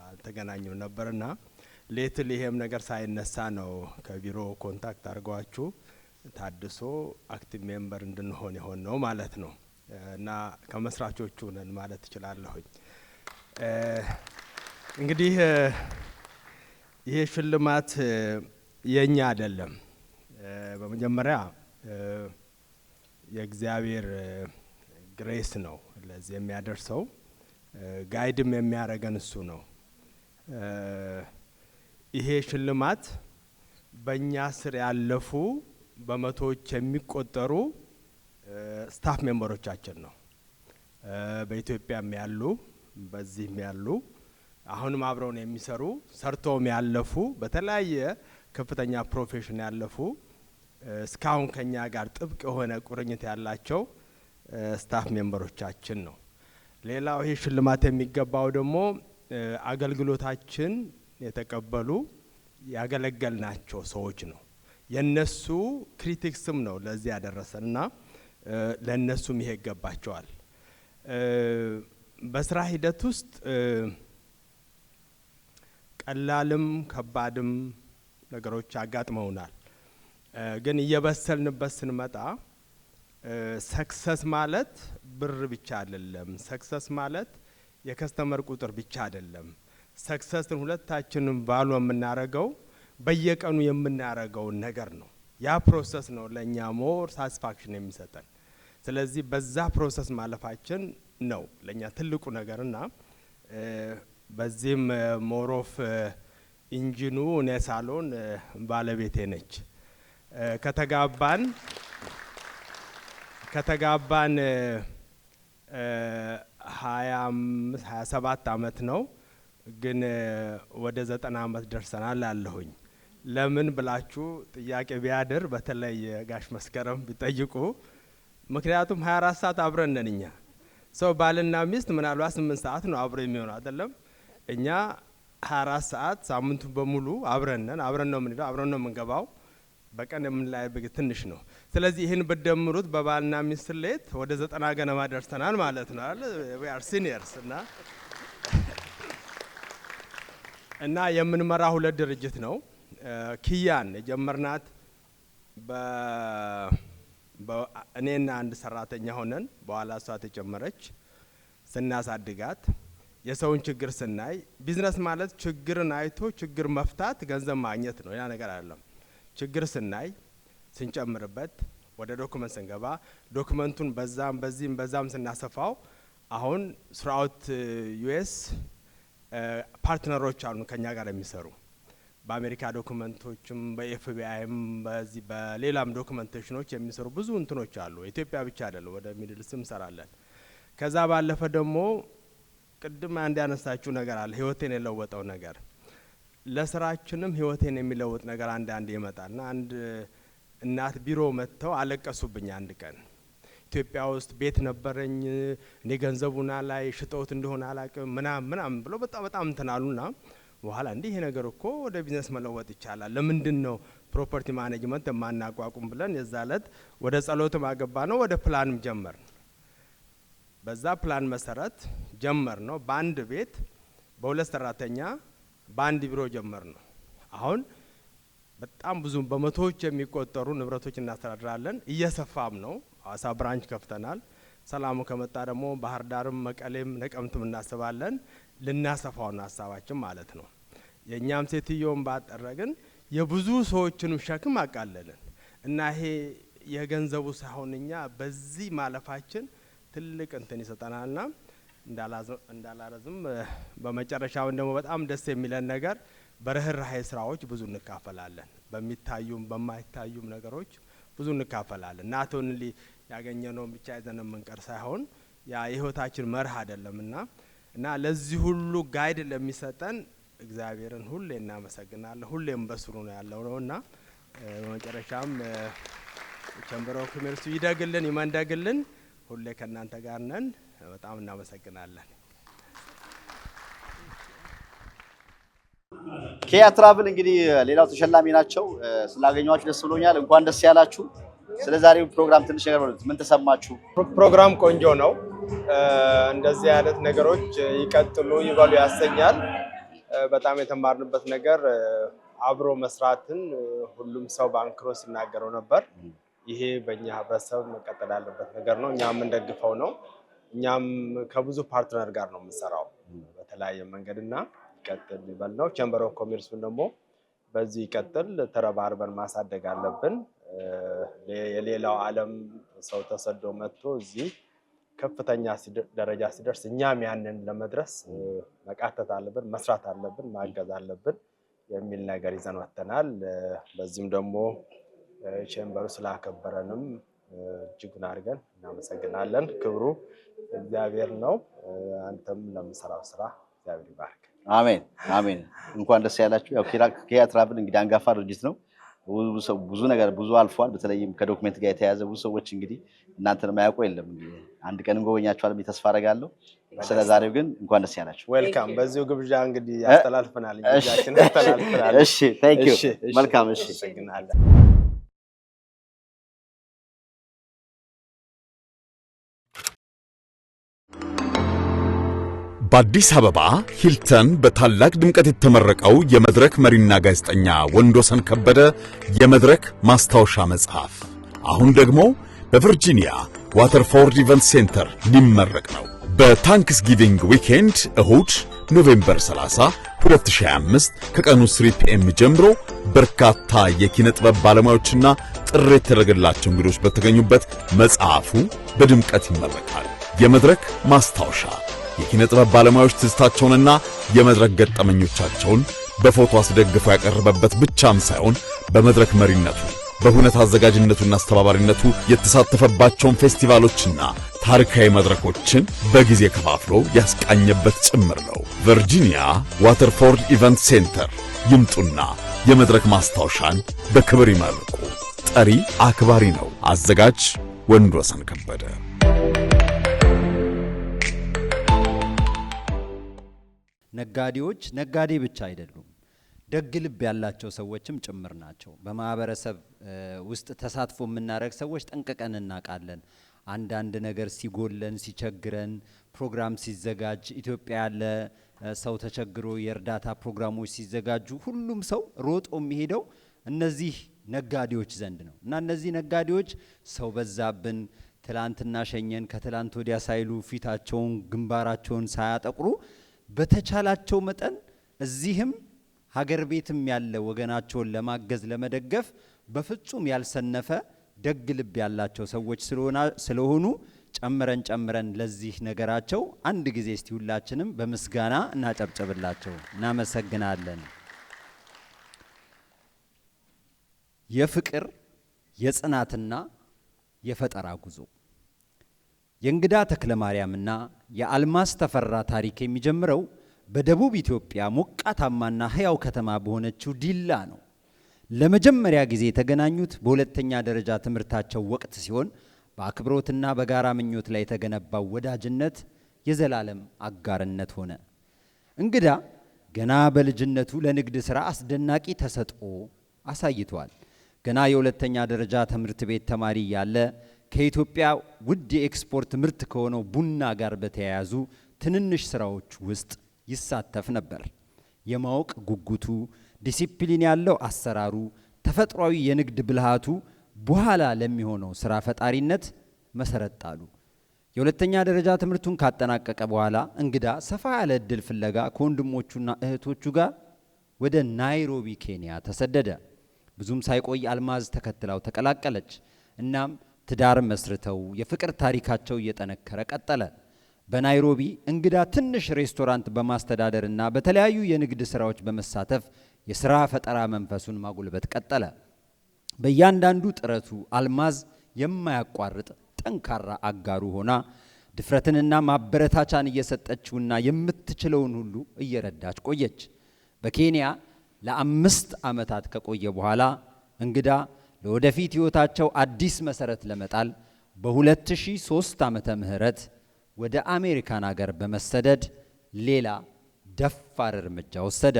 አልተገናኘም ነበርና ሌትል ይሄም ነገር ሳይነሳ ነው ከቢሮ ኮንታክት አድርጓችሁ ታድሶ አክቲቭ ሜምበር እንድንሆን የሆን ነው ማለት ነው እና ከመስራቾቹ ነን ማለት እችላለሁኝ። እንግዲህ ይሄ ሽልማት የኛ አይደለም። በመጀመሪያ የእግዚአብሔር ግሬስ ነው ለዚህ የሚያደርሰው። ጋይድም የሚያረገን እሱ ነው። ይሄ ሽልማት በእኛ ስር ያለፉ በመቶዎች የሚቆጠሩ ስታፍ ሜምበሮቻችን ነው። በኢትዮጵያም ያሉ በዚህም ያሉ አሁንም አብረውን የሚሰሩ ሰርተውም ያለፉ በተለያየ ከፍተኛ ፕሮፌሽን ያለፉ እስካሁን ከኛ ጋር ጥብቅ የሆነ ቁርኝት ያላቸው ስታፍ ሜምበሮቻችን ነው። ሌላው ይሄ ሽልማት የሚገባው ደግሞ አገልግሎታችን የተቀበሉ ያገለገልናቸው ሰዎች ነው። የነሱ ክሪቲክስም ነው ለዚህ ያደረሰና ለነሱም ይሄ ይገባቸዋል። በስራ ሂደት ውስጥ ቀላልም ከባድም ነገሮች አጋጥመውናል። ግን እየበሰልንበት ስንመጣ ሰክሰስ ማለት ብር ብቻ አይደለም። ሰክሰስ ማለት የከስተመር ቁጥር ብቻ አይደለም። ሰክሰስን ሁለታችንም ቫሉ የምናረገው በየቀኑ የምናረገው ነገር ነው። ያ ፕሮሰስ ነው ለኛ ሞር ሳቲስፋክሽን የሚሰጠን። ስለዚህ በዛ ፕሮሰስ ማለፋችን ነው ለኛ ትልቁ ነገርና በዚህም ሞሮፍ ኢንጂኑ እኔ ሳሎን ባለቤቴ ነች። ከተጋባን 27 አመት ነው። ግን ወደ 90 ዓመት ደርሰናል አለሁኝ። ለምን ብላችሁ ጥያቄ ቢያድር በተለይ ጋሽ መስከረም ቢጠይቁ ምክንያቱም 24 ሰዓት አብረን ነን እኛ። ሰው ባልና ሚስት ምናልባት 8 ሰዓት ነው አብረው የሚሆነው አይደለም። እኛ 24 ሰዓት ሳምንቱን በሙሉ አብረን ነን። አብረን ነው የምንሄደው፣ አብረን ነው የምንገባው። በቀን የምንለያይበት ትንሽ ነው። ስለዚህ ይህን በደምሩት በባልና ሚስት ሌት ወደ 90 ገነማ ደርሰናል ማለት ነው አይደል? we are seniors እና የምንመራ 2 ድርጅት ነው። ኪያን የጀመርናት እኔና አንድ ሰራተኛ ሆነን በኋላ እሷ ተጨመረች ስናሳድጋት የሰውን ችግር ስናይ ቢዝነስ ማለት ችግርን አይቶ ችግር መፍታት ገንዘብ ማግኘት ነው። ያ ነገር አይደለም። ችግር ስናይ ስንጨምርበት ወደ ዶክመንት ስንገባ ዶክመንቱን በዛም ስናሰፋው አሁን ስራውት ዩኤስ ፓርትነሮች አሉ ከኛ ጋር የሚሰሩ በአሜሪካ ዶክመንቶችም በኤፍቢአይም በዚህ በሌላም ዶክመንቴሽኖች የሚሰሩ ብዙ እንትኖች አሉ። ኢትዮጵያ ብቻ አይደለም፣ ወደ ሚድል ኢስትም ሰራለን። ከዛ ባለፈ ደግሞ ቅድም አንድ ያነሳችሁ ነገር አለ፣ ህይወቴን የለወጠው ነገር። ለስራችንም ህይወቴን የሚለውጥ ነገር አንድ ይመጣልና አንድ እናት ቢሮ መጥተው አለቀሱብኝ። አንድ ቀን ኢትዮጵያ ውስጥ ቤት ነበረኝ እኔ ገንዘቡና ላይ ሽጠውት እንደሆነ አላቅም ምናምን ብሎ በጣም እንትናሉና በኋላ እንዲህ ይሄ ነገር እኮ ወደ ቢዝነስ መለወጥ ይቻላል፣ ለምንድን ነው ፕሮፐርቲ ማኔጅመንት የማናቋቁም ብለን የዛለት ወደ ጸሎትም አገባ ነው፣ ወደ ፕላንም ጀመር። በዛ ፕላን መሰረት ጀመር ነው። በአንድ ቤት በ2 ሰራተኛ በአንድ ቢሮ ጀመር ነው። አሁን በጣም ብዙ በመቶዎች የሚቆጠሩ ንብረቶች እናስተዳድራለን። እየሰፋም ነው። አዋሳ ብራንች ከፍተናል። ሰላሙ ከመጣ ደግሞ ባህር ዳርም መቀሌም ነቀምትም እናስባለን። ልናሰፋው ነው ሀሳባችን ማለት ነው። የኛም ሴትዮን ባጠረግን የብዙ ሰዎችን ሸክም አቃለልን እና ይሄ የገንዘቡ ሳይሆን እኛ በዚህ ማለፋችን ትልቅ እንትን ይሰጠናልና እንዳላረዝም በመጨረሻው ደግሞ በጣም ደስ የሚለን ነገር በርህራሄ ስራዎች ብዙ እንካፈላለን። በሚታዩም በማይታዩም ነገሮች ብዙ እንካፈላለን። ናቶን ያገኘነው ብቻ ይዘን የምንቀር ሳይሆን ያ የህይወታችን መርህ አይደለምና እና ለዚህ ሁሉ ጋይድ ለሚሰጠን እግዚአብሔርን ሁሌ እናመሰግናለን። ሁሌም በስሩ ነው ያለው ነውና በመጨረሻም ቸምበር ኦፍ ኮሜርስ ይደግልን ይመንደግልን። ሁሌ ከናንተ ጋር ነን። በጣም እናመሰግናለን። ኪያ ትራቭል እንግዲህ ሌላው ተሸላሚ ናቸው። ስላገኘኋችሁ ደስ ብሎኛል። እንኳን ደስ ያላችሁ። ስለ ዛሬው ፕሮግራም ትንሽ ነገር ማለት ምን ተሰማችሁ? ፕሮግራም ቆንጆ ነው። እንደዚህ አይነት ነገሮች ይቀጥሉ ይበሉ ያሰኛል። በጣም የተማርንበት ነገር አብሮ መስራትን ሁሉም ሰው ባንክሮ ሲናገረው ነበር። ይሄ በእኛ ህብረተሰብ መቀጠል ያለበት ነገር ነው። እኛም እንደግፈው ነው። እኛም ከብዙ ፓርትነር ጋር ነው የምንሰራው በተለያየ መንገድና ይቀጥል ይበል ነው። ቸምበር ኦፍ ኮሜርስን ደግሞ በዚህ ይቀጥል፣ ተረባርበን ማሳደግ አለብን። የሌላው ዓለም ሰው ተሰዶ መጥቶ እዚህ ከፍተኛ ደረጃ ሲደርስ እኛም ያንን ለመድረስ መቃተት አለብን፣ መስራት አለብን፣ ማገዝ አለብን የሚል ነገር ይዘን ወጥተናል። በዚህም ደግሞ ቸምበሩ ስላከበረንም እጅጉን አድርገን እናመሰግናለን። ክብሩ እግዚአብሔር ነው። አንተም ለምሰራው ስራ እግዚአብሔር ይባርክ። አሜን አሜን። እንኳን ደስ ያላችሁ። ያው ኪያ ትራቭል እንግዲህ አንጋፋ ድርጅት ነው። ብዙ ነገር ብዙ አልፏል። በተለይም ከዶክመንት ጋር የተያያዘ ብዙ ሰዎች እንግዲህ እናንተን ማያውቁ የለም። እንግዲህ አንድ ቀን እንጎበኛችኋለን ተስፋ አደርጋለሁ። ስለዛሬው ግን እንኳን ደስ ያላችሁ። ዌልካም። በዚሁ ግብዣ እንግዲህ ያስተላልፈናል እንግዲያችን ያስተላልፈናል። እሺ ታንክ ዩ። መልካም። እሺ አመሰግናለሁ። በአዲስ አበባ ሂልተን በታላቅ ድምቀት የተመረቀው የመድረክ መሪና ጋዜጠኛ ወንዶሰን ከበደ የመድረክ ማስታወሻ መጽሐፍ አሁን ደግሞ በቨርጂኒያ ዋተርፎርድ ኢቨንት ሴንተር ሊመረቅ ነው። በታንክስ ጊቪንግ ዊኬንድ እሁድ ኖቬምበር 30 2025 ከቀኑ 3 ፒኤም ጀምሮ በርካታ የኪነ ጥበብ ባለሙያዎችና ጥሪ የተደረገላቸው እንግዶች በተገኙበት መጽሐፉ በድምቀት ይመረቃል። የመድረክ ማስታወሻ የኪነ ጥበብ ባለሙያዎች ትዝታቸውንና የመድረክ ገጠመኞቻቸውን በፎቶ አስደግፈው ያቀረበበት ብቻም ሳይሆን በመድረክ መሪነቱ በሁነት አዘጋጅነቱና አስተባባሪነቱ የተሳተፈባቸውን ፌስቲቫሎችና ታሪካዊ መድረኮችን በጊዜ ከፋፍሎ ያስቃኘበት ጭምር ነው። ቨርጂኒያ ዋተርፎርድ ኢቨንት ሴንተር ይምጡና የመድረክ ማስታወሻን በክብር ይመርቁ። ጠሪ አክባሪ ነው። አዘጋጅ ወንድወሰን ከበደ። ነጋዴዎች ነጋዴ ብቻ አይደሉም፣ ደግ ልብ ያላቸው ሰዎችም ጭምር ናቸው። በማህበረሰብ ውስጥ ተሳትፎ የምናደርግ ሰዎች ጠንቅቀን እናውቃለን። አንዳንድ ነገር ሲጎለን ሲቸግረን ፕሮግራም ሲዘጋጅ ኢትዮጵያ ያለ ሰው ተቸግሮ የእርዳታ ፕሮግራሞች ሲዘጋጁ ሁሉም ሰው ሮጦ የሚሄደው እነዚህ ነጋዴዎች ዘንድ ነው እና እነዚህ ነጋዴዎች ሰው በዛብን ትላንትና ሸኘን ከትላንት ወዲያ ሳይሉ ፊታቸውን ግንባራቸውን ሳያጠቁሩ በተቻላቸው መጠን እዚህም ሀገር ቤትም ያለ ወገናቸውን ለማገዝ ለመደገፍ በፍጹም ያልሰነፈ ደግ ልብ ያላቸው ሰዎች ስለሆኑ ጨምረን ለዚህ ነገራቸው አንድ ጊዜ እስቲ ሁላችንም በምስጋና እናጨብጨብላቸው። እናመሰግናለን። የፍቅር የጽናትና የፈጠራ ጉዞ የእንግዳ ተክለ ማርያምና የአልማዝ ተፈራ ታሪክ የሚጀምረው በደቡብ ኢትዮጵያ ሞቃታማና ህያው ከተማ በሆነችው ዲላ ነው። ለመጀመሪያ ጊዜ የተገናኙት በሁለተኛ ደረጃ ትምህርታቸው ወቅት ሲሆን በአክብሮትና በጋራ ምኞት ላይ የተገነባው ወዳጅነት የዘላለም አጋርነት ሆነ። እንግዳ ገና በልጅነቱ ለንግድ ሥራ አስደናቂ ተሰጥኦ አሳይቷል። ገና የሁለተኛ ደረጃ ትምህርት ቤት ተማሪ ያለ ከኢትዮጵያ ውድ የኤክስፖርት ምርት ከሆነው ቡና ጋር በተያያዙ ትንንሽ ስራዎች ውስጥ ይሳተፍ ነበር። የማወቅ ጉጉቱ፣ ዲሲፕሊን ያለው አሰራሩ፣ ተፈጥሯዊ የንግድ ብልሃቱ በኋላ ለሚሆነው ስራ ፈጣሪነት መሰረት ጣሉ። የሁለተኛ ደረጃ ትምህርቱን ካጠናቀቀ በኋላ እንግዳ ሰፋ ያለ እድል ፍለጋ ከወንድሞቹና እህቶቹ ጋር ወደ ናይሮቢ ኬንያ ተሰደደ። ብዙም ሳይቆይ አልማዝ ተከትላው ተቀላቀለች። እናም ትዳር መስርተው የፍቅር ታሪካቸው እየጠነከረ ቀጠለ። በናይሮቢ እንግዳ ትንሽ ሬስቶራንት በማስተዳደርና በተለያዩ የንግድ ስራዎች በመሳተፍ የስራ ፈጠራ መንፈሱን ማጎልበት ቀጠለ። በእያንዳንዱ ጥረቱ አልማዝ የማያቋርጥ ጠንካራ አጋሩ ሆና ድፍረትንና ማበረታቻን እየሰጠችውና የምትችለውን ሁሉ እየረዳች ቆየች። በኬንያ ለ5 ዓመታት ከቆየ በኋላ እንግዳ ለወደፊት ህይወታቸው አዲስ መሰረት ለመጣል በ2003 ዓመተ ምህረት ወደ አሜሪካን ሀገር በመሰደድ ሌላ ደፋር እርምጃ ወሰደ።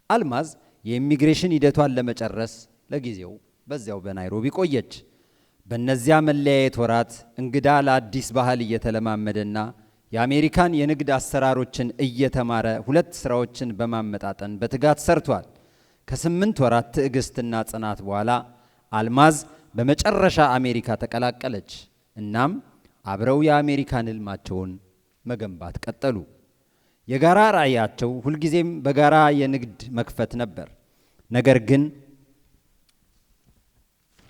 አልማዝ የኢሚግሬሽን ሂደቷን ለመጨረስ ለጊዜው በዚያው በናይሮቢ ቆየች። በእነዚያ መለያየት ወራት እንግዳ ለአዲስ ባህል እየተለማመደና የአሜሪካን የንግድ አሰራሮችን እየተማረ 2 ስራዎችን በማመጣጠን በትጋት ሰርቷል። ከ8 ወራት ትዕግስትና ጽናት በኋላ አልማዝ በመጨረሻ አሜሪካ ተቀላቀለች። እናም አብረው የአሜሪካን ህልማቸውን መገንባት ቀጠሉ። የጋራ ራዕያቸው ሁልጊዜም በጋራ የንግድ መክፈት ነበር። ነገር ግን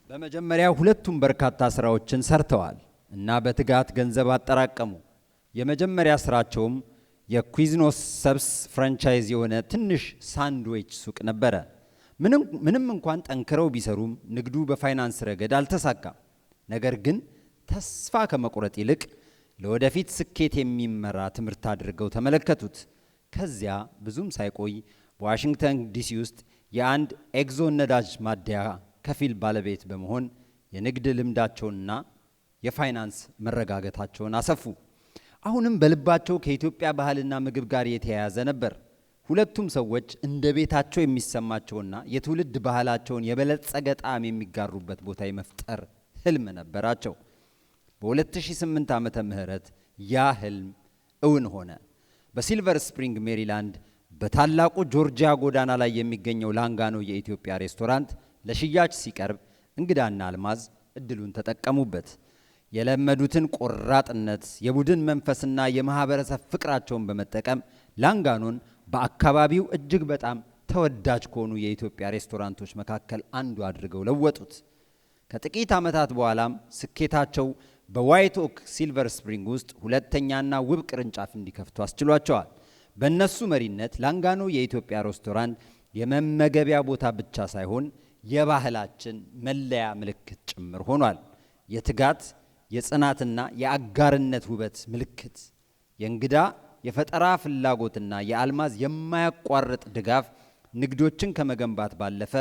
በመጀመሪያ ሁለቱም በርካታ ስራዎችን ሰርተዋል እና በትጋት ገንዘብ አጠራቀሙ። የመጀመሪያ ስራቸውም የኩዊዝኖስ ሰብስ ፍራንቻይዝ የሆነ ትንሽ ሳንድዊች ሱቅ ነበረ። ምንም እንኳን ጠንክረው ቢሰሩም ንግዱ በፋይናንስ ረገድ አልተሳካም። ነገር ግን ተስፋ ከመቁረጥ ይልቅ ለወደፊት ስኬት የሚመራ ትምህርት አድርገው ተመለከቱት። ከዚያ ብዙም ሳይቆይ በዋሽንግተን ዲሲ ውስጥ የአንድ ኤግዞን ነዳጅ ማደያ ከፊል ባለቤት በመሆን የንግድ ልምዳቸውንና የፋይናንስ መረጋጋታቸውን አሰፉ። አሁንም በልባቸው ከኢትዮጵያ ባህልና ምግብ ጋር የተያያዘ ነበር። ሁለቱም ሰዎች እንደ ቤታቸው የሚሰማቸውና የትውልድ ባህላቸውን የበለጸገ ጣዕም የሚጋሩበት ቦታ የመፍጠር ህልም ነበራቸው። በ2008 ዓመተ ምህረት ያ ህልም እውን ሆነ። በሲልቨር ስፕሪንግ ሜሪላንድ በታላቁ ጆርጂያ ጎዳና ላይ የሚገኘው ላንጋኖ የኢትዮጵያ ሬስቶራንት ለሽያጭ ሲቀርብ እንግዳና አልማዝ እድሉን ተጠቀሙበት። የለመዱትን ቆራጥነት፣ የቡድን መንፈስና የማህበረሰብ ፍቅራቸውን በመጠቀም ላንጋኖን በአካባቢው እጅግ በጣም ተወዳጅ ከሆኑ የኢትዮጵያ ሬስቶራንቶች መካከል አንዱ አድርገው ለወጡት። ከጥቂት ዓመታት በኋላም ስኬታቸው በዋይት ኦክ ሲልቨር ስፕሪንግ ውስጥ ሁለተኛና ውብ ቅርንጫፍ እንዲከፍቱ አስችሏቸዋል። በእነሱ መሪነት ላንጋኖ የኢትዮጵያ ሬስቶራንት የመመገቢያ ቦታ ብቻ ሳይሆን የባህላችን መለያ ምልክት ጭምር ሆኗል። የትጋት የጽናትና የአጋርነት ውበት ምልክት የእንግዳ የፈጠራ ፍላጎትና የአልማዝ የማያቋርጥ ድጋፍ ንግዶችን ከመገንባት ባለፈ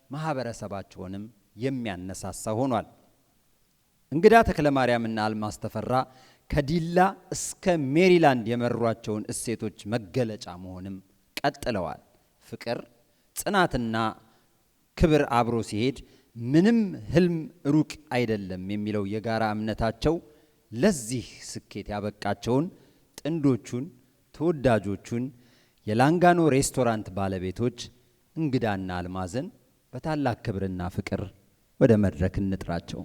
ማህበረሰባቸውንም የሚያነሳሳ ሆኗል። እንግዳ ተክለማርያምና አልማዝ ተፈራ ከዲላ እስከ ሜሪላንድ የመሯቸውን እሴቶች መገለጫ መሆንም ቀጥለዋል። ፍቅር፣ ጽናትና ክብር አብሮ ሲሄድ ምንም ህልም ሩቅ አይደለም የሚለው የጋራ እምነታቸው ለዚህ ስኬት ያበቃቸውን ጥንዶቹን ተወዳጆቹን የላንጋኖ ሬስቶራንት ባለቤቶች እንግዳና አልማዝን በታላቅ ክብርና ፍቅር ወደ መድረክ እንጥራቸው።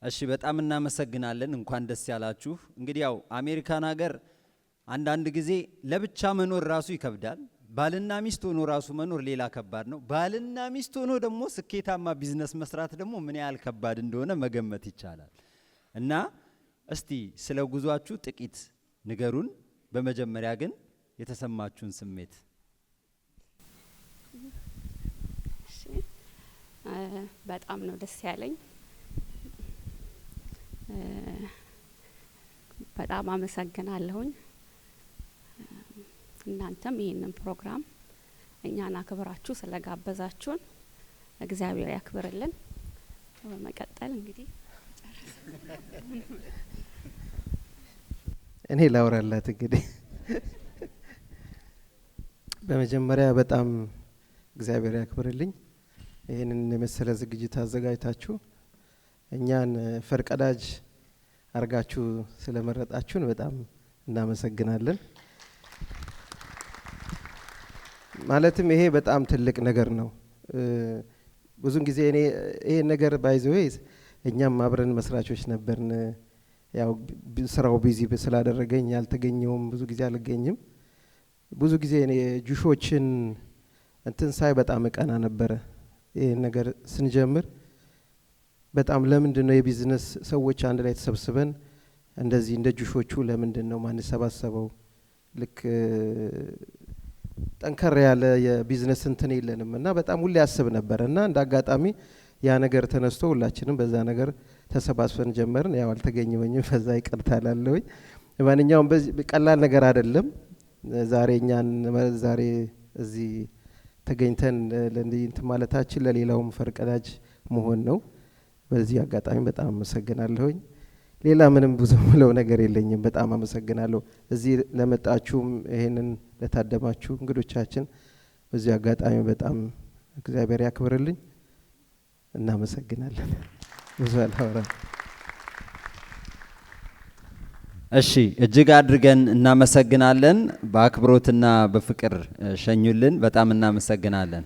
እሺ በጣም እናመሰግናለን። እንኳን ደስ ያላችሁ። እንግዲህ ያው አሜሪካን ሀገር አንዳንድ ጊዜ ለብቻ መኖር ራሱ ይከብዳል። ባልና ሚስት ሆኖ ራሱ መኖር ሌላ ከባድ ነው። ባልና ሚስት ሆኖ ደግሞ ስኬታማ ቢዝነስ መስራት ደግሞ ምን ያህል ከባድ እንደሆነ መገመት ይቻላል። እና እስቲ ስለ ጉዟችሁ ጥቂት ንገሩን። በመጀመሪያ ግን የተሰማችሁን ስሜት። በጣም ነው ደስ ያለኝ። በጣም አመሰግናለሁኝ። እናንተም ይህንን ፕሮግራም እኛን አክብራችሁ ስለጋበዛችሁን እግዚአብሔር ያክብርልን። በመቀጠል እንግዲህ እኔ ላውራላት እንግዲህ በመጀመሪያ በጣም እግዚአብሔር ያክብርልኝ። ይህንን የመሰለ ዝግጅት አዘጋጅታችሁ እኛን ፈርቀዳጅ አርጋችሁ ስለመረጣችሁን በጣም እናመሰግናለን። ማለትም ይሄ በጣም ትልቅ ነገር ነው። ብዙን ጊዜ እኔ ይሄ ነገር ባይዘው እኛም አብረን መስራቾች ነበርን። ያው ስራው ቢዚ ስላደረገኝ ያልተገኘውም ብዙ ጊዜ አልገኝም። ብዙ ጊዜ እኔ ጁሾችን እንትን ሳይ በጣም እቀና ነበረ። ይሄ ነገር ስንጀምር በጣም ለምንድን ነው የቢዝነስ ሰዎች አንድ ላይ ተሰብስበን እንደዚህ እንደ ጁሾቹ ለምንድን ነው ማንሰባሰበው? ልክ ጠንከር ያለ የቢዝነስ እንትን የለንም እና በጣም ሁሌ ያስብ ነበር እና እንደ አጋጣሚ ያ ነገር ተነስቶ ሁላችንም በዛ ነገር ተሰባስበን ጀመርን። ያው አልተገኘሁኝም፣ በዛ ይቅርታ እላለሁኝ። ማንኛውም ቀላል ነገር አይደለም። ዛሬ እዚህ ተገኝተን እንትን ማለታችን ለሌላውም ፈርቀዳጅ መሆን ነው። በዚህ አጋጣሚ በጣም አመሰግናለሁኝ። ሌላ ምንም ብዙ ምለው ነገር የለኝም። በጣም አመሰግናለሁ እዚህ ለመጣችሁም ይሄንን ለታደማችሁ እንግዶቻችን በዚህ አጋጣሚ በጣም እግዚአብሔር ያክብርልኝ። እናመሰግናለን። ብዙ አላወራም። እሺ እጅግ አድርገን እናመሰግናለን። በአክብሮትና በፍቅር ሸኙልን። በጣም እናመሰግናለን።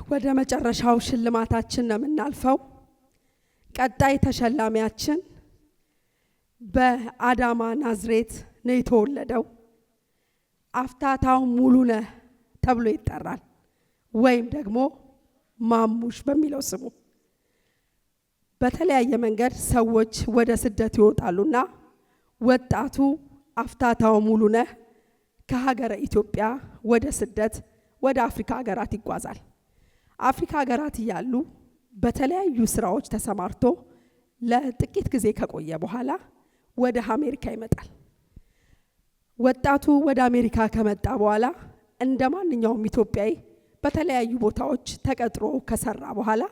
ወደ መጨረሻው ሽልማታችን ነው የምናልፈው። ቀጣይ ተሸላሚያችን በአዳማ ናዝሬት ነው የተወለደው። አፍታታው ሙሉነህ ተብሎ ይጠራል፣ ወይም ደግሞ ማሙሽ በሚለው ስሙ። በተለያየ መንገድ ሰዎች ወደ ስደት ይወጣሉና ወጣቱ አፍታታው ሙሉነህ ከሀገረ ኢትዮጵያ ወደ ስደት ወደ አፍሪካ ሀገራት ይጓዛል። አፍሪካ ሀገራት እያሉ በተለያዩ ስራዎች ተሰማርቶ ለጥቂት ጊዜ ከቆየ በኋላ ወደ አሜሪካ ይመጣል። ወጣቱ ወደ አሜሪካ ከመጣ በኋላ እንደ ማንኛውም ኢትዮጵያዊ በተለያዩ ቦታዎች ተቀጥሮ ከሰራ በኋላ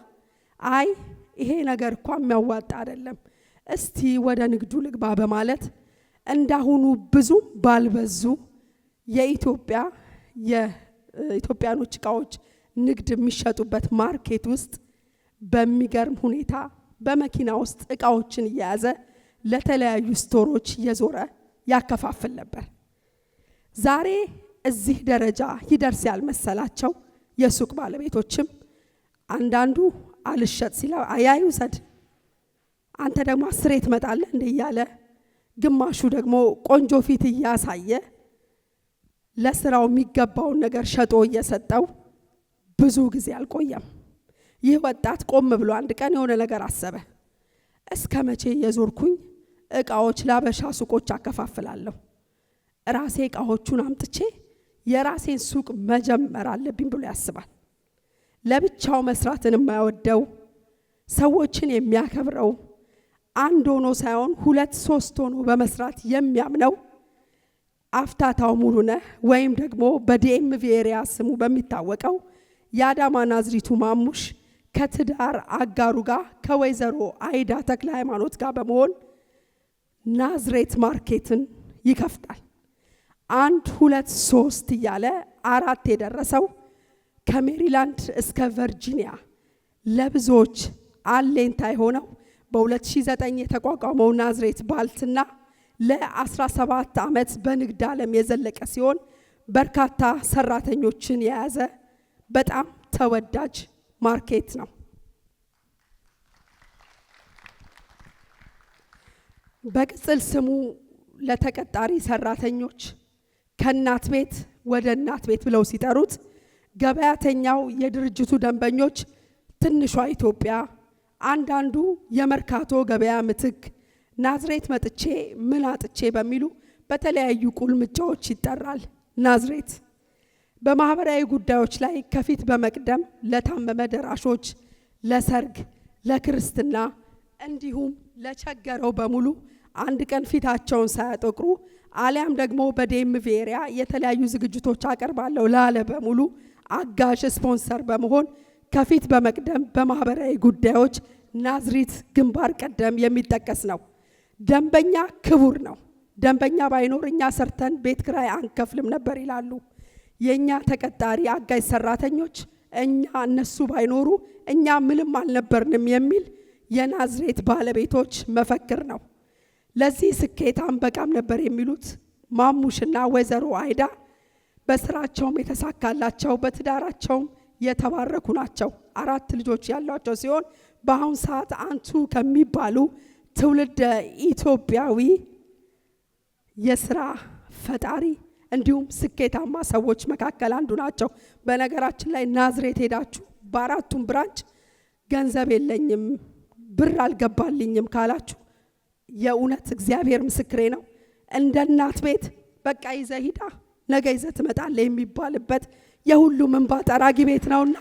አይ ይሄ ነገር እኮ የሚያዋጣ አይደለም፣ እስቲ ወደ ንግዱ ልግባ በማለት እንዳሁኑ ብዙ ባልበዙ የኢትዮጵያኖች እቃዎች ንግድ የሚሸጡበት ማርኬት ውስጥ በሚገርም ሁኔታ በመኪና ውስጥ እቃዎችን እየያዘ ለተለያዩ ስቶሮች እየዞረ ያከፋፍል ነበር። ዛሬ እዚህ ደረጃ ይደርስ ያልመሰላቸው የሱቅ ባለቤቶችም አንዳንዱ አልሸጥ ሲለው አያይ ውሰድ፣ አንተ ደግሞ 10 ትመጣለህ እንደ እያለ፣ ግማሹ ደግሞ ቆንጆ ፊት እያሳየ ለስራው የሚገባውን ነገር ሸጦ እየሰጠው ብዙ ጊዜ አልቆየም። ይህ ወጣት ቆም ብሎ አንድ ቀን የሆነ ነገር አሰበ። እስከ መቼ የዞርኩኝ እቃዎች ለአበሻ ሱቆች አከፋፍላለሁ? ራሴ እቃዎቹን አምጥቼ የራሴን ሱቅ መጀመር አለብኝ ብሎ ያስባል። ለብቻው መስራትን የማይወደው፣ ሰዎችን የሚያከብረው፣ አንድ ሆኖ ሳይሆን 2-3 ሆኖ በመስራት የሚያምነው አፍታታው ሙሉነህ ወይም ደግሞ በዲኤምቪ ኤሪያ ስሙ በሚታወቀው የአዳማ ናዝሪቱ ማሙሽ ከትዳር አጋሩ ጋር ከወይዘሮ አይዳ ተክለ ሃይማኖት ጋር በመሆን ናዝሬት ማርኬትን ይከፍታል። 1 2 3 እያለ 4 የደረሰው ከሜሪላንድ እስከ ቨርጂኒያ ለብዙዎች አሌንታ የሆነው በ2009 የተቋቋመው ናዝሬት ባልትና ለ17 ዓመት በንግድ ዓለም የዘለቀ ሲሆን በርካታ ሰራተኞችን የያዘ በጣም ተወዳጅ ማርኬት ነው። በቅጽል ስሙ ለተቀጣሪ ሰራተኞች ከእናት ቤት ወደ እናት ቤት ብለው ሲጠሩት፣ ገበያተኛው የድርጅቱ ደንበኞች ትንሿ ኢትዮጵያ፣ አንዳንዱ የመርካቶ ገበያ ምትክ፣ ናዝሬት መጥቼ ምን አጥቼ በሚሉ በተለያዩ ቁልምጫዎች ይጠራል ናዝሬት። በማህበራዊ ጉዳዮች ላይ ከፊት በመቅደም ለታመመ ደራሾች፣ ለሰርግ፣ ለክርስትና እንዲሁም ለቸገረው በሙሉ አንድ ቀን ፊታቸውን ሳያጠቁሩ አሊያም ደግሞ በዴምቪ ኤሪያ የተለያዩ ዝግጅቶች አቀርባለሁ ላለ በሙሉ አጋዥ ስፖንሰር በመሆን ከፊት በመቅደም በማህበራዊ ጉዳዮች ናዝሪት ግንባር ቀደም የሚጠቀስ ነው። ደንበኛ ክቡር ነው። ደንበኛ ባይኖር እኛ ሰርተን ቤት ኪራይ አንከፍልም ነበር ይላሉ የኛ ተቀጣሪ አጋዥ ሰራተኞች። እኛ እነሱ ባይኖሩ እኛ ምንም አልነበርንም የሚል የናዝሬት ባለቤቶች መፈክር ነው። ለዚህ ስኬት አንበቃም ነበር የሚሉት ማሙሽና ወይዘሮ አይዳ በስራቸውም የተሳካላቸው በትዳራቸውም የተባረኩ ናቸው። 4 ልጆች ያሏቸው ሲሆን በአሁን ሰዓት አንቱ ከሚባሉ ትውልደ ኢትዮጵያዊ የስራ ፈጣሪ እንዲሁም ስኬታማ ሰዎች መካከል አንዱ ናቸው። በነገራችን ላይ ናዝሬት ሄዳችሁ በ4ቱም ብራንች ገንዘብ የለኝም ብር አልገባልኝም ካላችሁ የእውነት እግዚአብሔር ምስክሬ ነው። እንደ እናት ቤት በቃ ይዘህ ሂዳ ነገ ይዘህ ትመጣለህ የሚባልበት የሁሉም እንባ ጠራጊ ቤት ነውና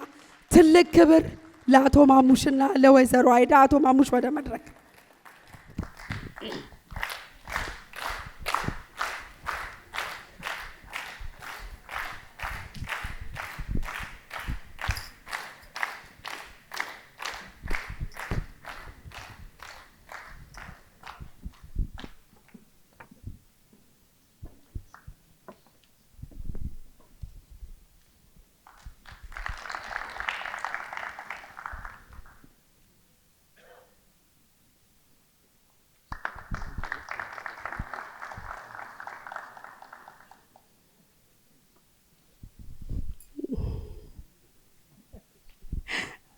ትልቅ ክብር ለአቶ ማሙሽና ለወይዘሮ አይዳ። አቶ ማሙሽ ወደ መድረክ።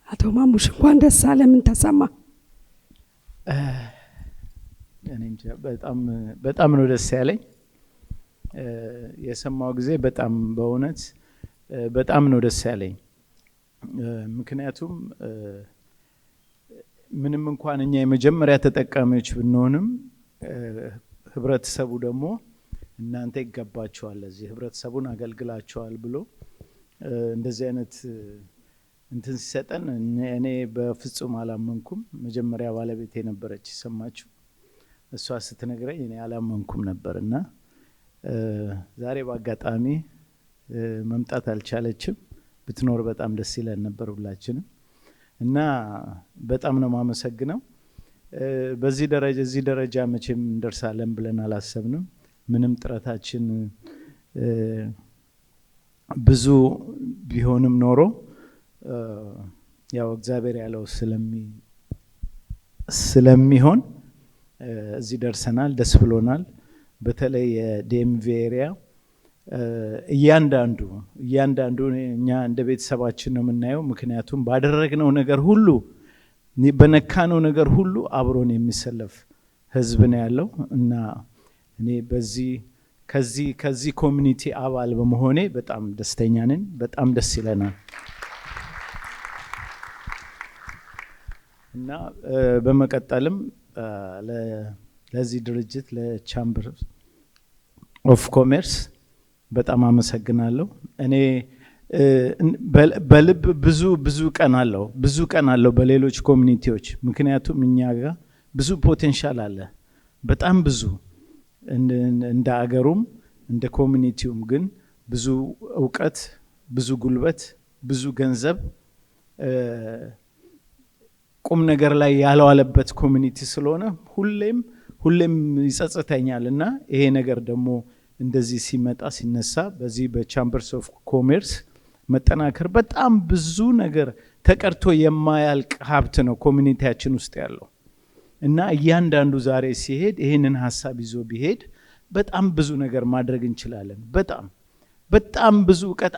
አቶ ማሙሽ እንኳን ደስ አለ። ምን ተሰማ? እኔ እንጃ በጣም ነው ደስ ያለኝ። የሰማው ጊዜ በጣም በእውነት በጣም ነው ደስ ያለኝ። ምክንያቱም ምንም እንኳን እኛ የመጀመሪያ ተጠቃሚዎች ብንሆንም ህብረተሰቡ ደግሞ እናንተ ይገባቸዋል፣ ለዚህ ህብረተሰቡን አገልግላቸዋል ብሎ እንደዚህ አይነት እንትን ሲሰጠን እኔ በፍጹም አላመንኩም። መጀመሪያ ባለቤቴ ነበረች ሰማችሁ፣ እሷ ስትነግረኝ እኔ አላመንኩም ነበርና ዛሬ በአጋጣሚ መምጣት አልቻለችም። ብትኖር በጣም ደስ ይለን ነበር ሁላችንም እና በጣም ነው ማመሰግነው። በዚህ ደረጃ መቼም እንደርሳለን ብለን አላሰብንም። ምንም ጥረታችን ብዙ ቢሆንም ኖሮ ያው እግዚአብሔር ያለው ስለሚሆን እዚህ ደርሰናል። ደስ ብሎናል። በተለይ የዲኤምቪ ኤሪያ እያንዳንዱ እኛ እንደ ቤተሰባችን ነው የምናየው። ምክንያቱም ባደረግነው ነገር ሁሉ በነካነው ነገር ሁሉ አብሮን የሚሰለፍ ህዝብ ነው ያለው እና እኔ ከዚህ ኮሚኒቲ አባል በመሆኔ በጣም ደስተኛ ነኝ። በጣም ደስ ይለናል እና በመቀጠልም ለዚህ ድርጅት ለቻምበር ኦፍ ኮሜርስ በጣም አመሰግናለሁ። እኔ በልብ ብዙ ቀን አለው በሌሎች ኮሚኒቲዎች። ምክንያቱም እኛ ጋር ብዙ ፖቴንሻል አለ፣ በጣም ብዙ እንደ አገሩም እንደ ኮሚኒቲውም ግን ብዙ እውቀት፣ ብዙ ጉልበት፣ ብዙ ገንዘብ ቁም ነገር ላይ ያለዋለበት ኮሚኒቲ ስለሆነ ሁሌም ይጸጽተኛል እና ይሄ ነገር ደግሞ እንደዚህ ሲነሳ በዚህ በቻምበርስ ኦፍ ኮሜርስ መጠናከር በጣም ብዙ ነገር ተቀርቶ የማያልቅ ሀብት ነው ኮሚኒቲያችን ውስጥ ያለው እና እያንዳንዱ ዛሬ ሲሄድ ይህንን ሀሳብ ይዞ ቢሄድ በጣም ብዙ ነገር ማድረግ እንችላለን። በጣም ብዙ እውቀት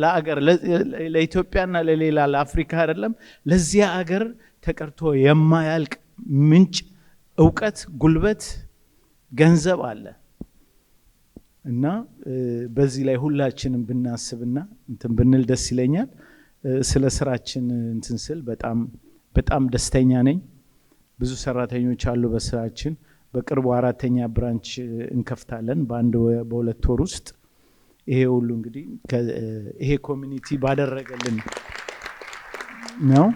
ለአገር ለኢትዮጵያና ለሌላ ለአፍሪካ አይደለም ለዚያ አገር ተቀርቶ የማያልቅ ምንጭ እውቀት፣ ጉልበት፣ ገንዘብ አለ እና በዚህ ላይ ሁላችንም ብናስብና እንትን ብንል ደስ ይለኛል። ስለ ስራችን እንትን ስል በጣም ደስተኛ ነኝ። ብዙ ሰራተኞች አሉ በስራችን። በቅርቡ 4ኛ ብራንች እንከፍታለን በ2 ወር ውስጥ። ይሄ ሁሉ እንግዲህ ይሄ ኮሚኒቲ ባደረገልን ነው።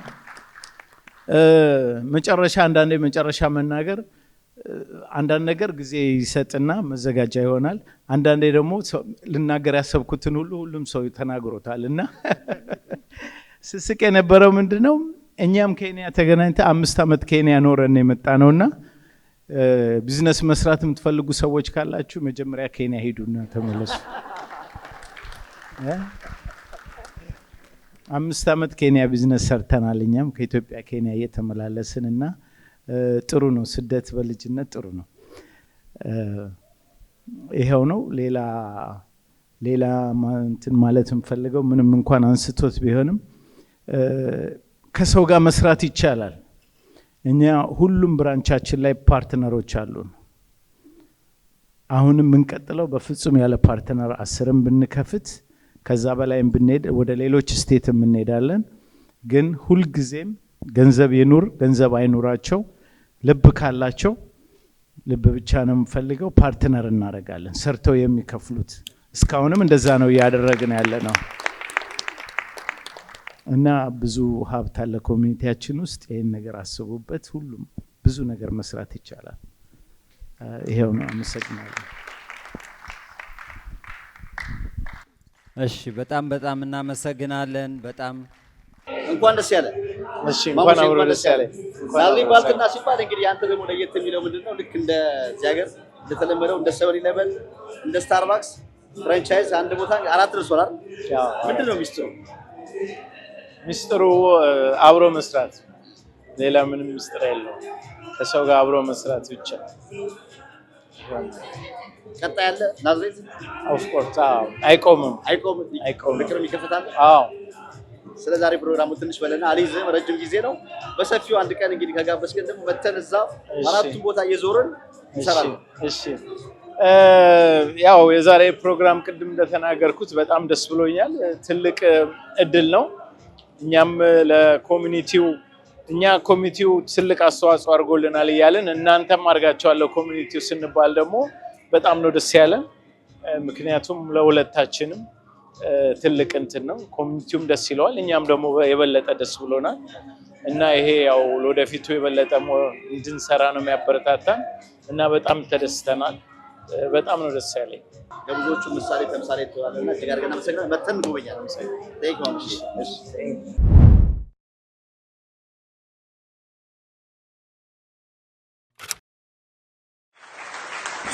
መጨረሻ አንዳንዴ መጨረሻ መናገር አንዳንድ ነገር ጊዜ ይሰጥና መዘጋጃ ይሆናል። አንዳንዴ ደግሞ ልናገር ያሰብኩትን ሁሉም ሰው ተናግሮታልና ስስቅ የነበረው ምንድነው እኛም ኬንያ ተገናኝተ 5 አመት ኬንያ ኖረን የመጣ ነውና ቢዝነስ መስራት የምትፈልጉ ሰዎች ካላችሁ መጀመሪያ ኬንያ ሄዱና ተመለሱ። 5 አመት ኬንያ ቢዝነስ ሰርተናል። እኛም ከኢትዮጵያ ኬንያ እየተመላለስንና ጥሩ ነው። ስደት በልጅነት ጥሩ ነው። ይሄው ነው። ሌላ እንትን ማለት እንፈልገው ምንም እንኳን አንስቶት ቢሆንም ከሰው ጋር መስራት ይቻላል። እኛ ሁሉም ብራንቻችን ላይ ፓርትነሮች አሉን። አሁንም እንቀጥለው በፍጹም ያለ ፓርትነር 10ም ብንከፍት ከዛ በላይም ብንሄድ ወደ ሌሎች ስቴትም እንሄዳለን። ግን ሁሉ ጊዜም ገንዘብ ይኑር ገንዘብ አይኑራቸው ልብ ካላቸው ልብ ብቻ ነው የምፈልገው ፓርትነር እናደርጋለን ሰርተው የሚከፍሉት። እስካሁንም እንደዛ ነው ያደረግን ያለ ነው እና ብዙ ሀብት አለ ኮሚኒቲያችን ውስጥ። ይሄን ነገር አስቡበት። ሁሉም ብዙ ነገር መስራት ይቻላል። ይሄው ነው። አመሰግናለሁ። እሺ፣ በጣም እናመሰግናለን። በጣም እንኳን ደስ ያለ። እሺ፣ እንኳን አብሮ ደስ ያለ። ናዝሪ ባልትና ሲባል እንግዲህ አንተ ደግሞ ለየት የሚለው ምንድነው? ልክ እንደ እዚህ ሀገር እንደተለመደው እንደ 7-11 እንደ ስታርባክስ ፍራንቻይዝ አንድ ቦታ 4 ሬስቶራንት ምንድነው ሚስጥሩ? ሚስጥሩ አብሮ መስራት፣ ሌላ ምንም ሚስጥር የለውም። ከሰው ጋር አብሮ መስራት ብቻ። ቀጣይ ያለ ናዝሬት ኦፍ ኮርስ አይቆምም። ምክርም ይከፈታል። አዎ። ስለ ዛሬ ፕሮግራሙ ትንሽ በለና አልይዝም፣ ረጅም ጊዜ ነው። በሰፊው አንድ ቀን እንግዲህ ከጋበዝከን ደግሞ መተን እዛ አራቱም ቦታ እየዞርን እንሰራለን። እሺ። ያው የዛሬ ፕሮግራም ቅድም እንደተናገርኩት በጣም ደስ ብሎኛል። ትልቅ እድል ነው። እኛም ለኮሚኒቲው ኮሚኒቲው ትልቅ አስተዋጽኦ አድርጎልናል እያልን እናንተም አድርጋችኋለሁ ኮሚኒቲው ስንባል ደግሞ በጣም ነው ደስ ያለን። ምክንያቱም ለሁለታችንም ትልቅ እንትን ነው። ኮሚኒቲውም ደስ ይለዋል፣ እኛም ደግሞ የበለጠ ደስ ብሎናል እና ይሄ ያው ለወደፊቱ የበለጠ እንድንሰራ ነው የሚያበረታታን እና በጣም ተደስተናል። በጣም ነው ደስ ያለኝ። ለብዙዎቹ ምሳሌ ተምሳሌ ተዋለና ተጋርገና መሰግና መተን ጎበኛለን።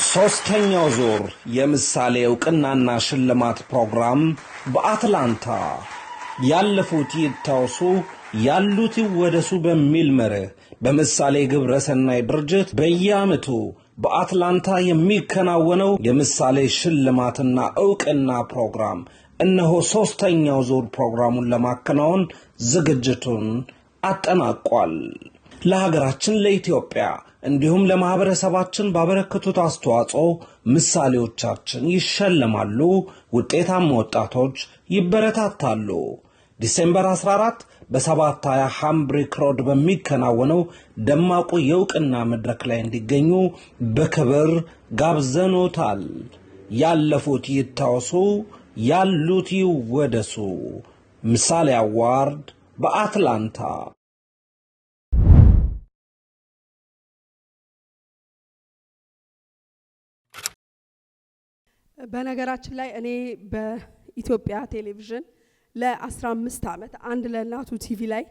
ሶስተኛው ዙር የምሳሌ እውቅናና ሽልማት ፕሮግራም በአትላንታ ያለፉት ይታወሱ ያሉት ይወደሱ በሚል መርህ በምሳሌ ግብረ ሰናይ ድርጅት በየዓመቱ በአትላንታ የሚከናወነው የምሳሌ ሽልማትና እውቅና ፕሮግራም እነሆ ሶስተኛው ዙር ፕሮግራሙን ለማከናወን ዝግጅቱን አጠናቋል። ለሀገራችን ለኢትዮጵያ እንዲሁም ለማህበረሰባችን ባበረከቱት አስተዋጽኦ ምሳሌዎቻችን ይሸለማሉ፣ ውጤታማ ወጣቶች ይበረታታሉ። ዲሴምበር 14 በ720 ሃምብሪክ ሮድ በሚከናወነው ደማቁ የእውቅና መድረክ ላይ እንዲገኙ በክብር ጋብዘኖታል። ያለፉት ይታወሱ፣ ያሉት ይወደሱ። ምሳሌ አዋርድ በአትላንታ። በነገራችን ላይ እኔ በኢትዮጵያ ቴሌቪዥን ለ15 ዓመት አንድ ለእናቱ ቲቪ ላይ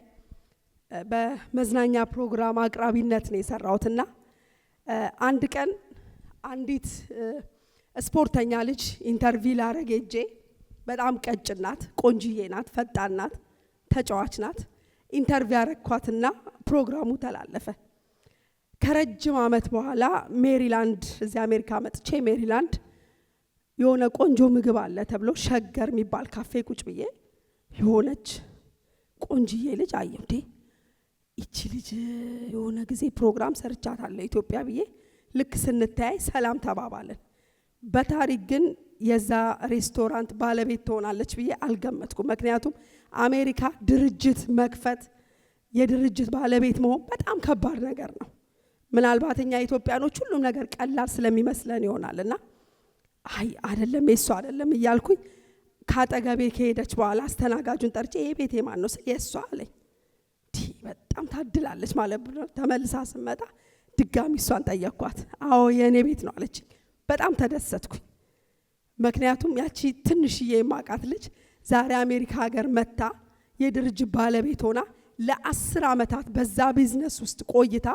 በመዝናኛ ፕሮግራም አቅራቢነት ነው የሰራሁትና አንድ ቀን አንዲት ስፖርተኛ ልጅ ኢንተርቪው ላረግ ሄጄ በጣም ቀጭን ናት፣ ቆንጂዬ ናት፣ ፈጣን ናት፣ ተጫዋች ናት። ኢንተርቪው ያረኳትና ፕሮግራሙ ተላለፈ። ከረጅም ዓመት በኋላ ሜሪላንድ እዚህ አሜሪካ መጥቼ ሜሪላንድ የሆነ ቆንጆ ምግብ አለ ተብሎ ሸገር የሚባል ካፌ ቁጭ ብዬ የሆነች ቆንጂዬ ልጅ አየሁ። እንዴ እቺ ልጅ የሆነ ጊዜ ፕሮግራም ሰርቻታለሁ ኢትዮጵያ ብዬ ልክ ስንተያይ ሰላም ተባባልን። በታሪክ ግን የዛ ሬስቶራንት ባለቤት ትሆናለች ብዬ አልገመትኩም። ምክንያቱም አሜሪካ ድርጅት መክፈት የድርጅት ባለቤት መሆን በጣም ከባድ ነገር ነው። ምናልባት እኛ ኢትዮጵያኖች ሁሉም ነገር ቀላል ስለሚመስለን ይሆናልና አይ አይደለም የሷ አይደለም እያልኩኝ ካጠገቤ ከሄደች በኋላ አስተናጋጁን ጠርጬ ይሄ ቤት የማን ነው ስል የሷ አለኝ። በጣም ታድላለች ማለት ነው። ተመልሳ ስመጣ ድጋሚ እሷን ጠየቅኳት። አዎ የኔ ቤት ነው አለች። በጣም ተደሰትኩኝ። ምክንያቱም ያቺ ትንሽዬ የማቃት ልጅ ዛሬ አሜሪካ ሀገር መታ የድርጅት ባለቤት ሆና ለ10 ዓመታት በዛ ቢዝነስ ውስጥ ቆይታ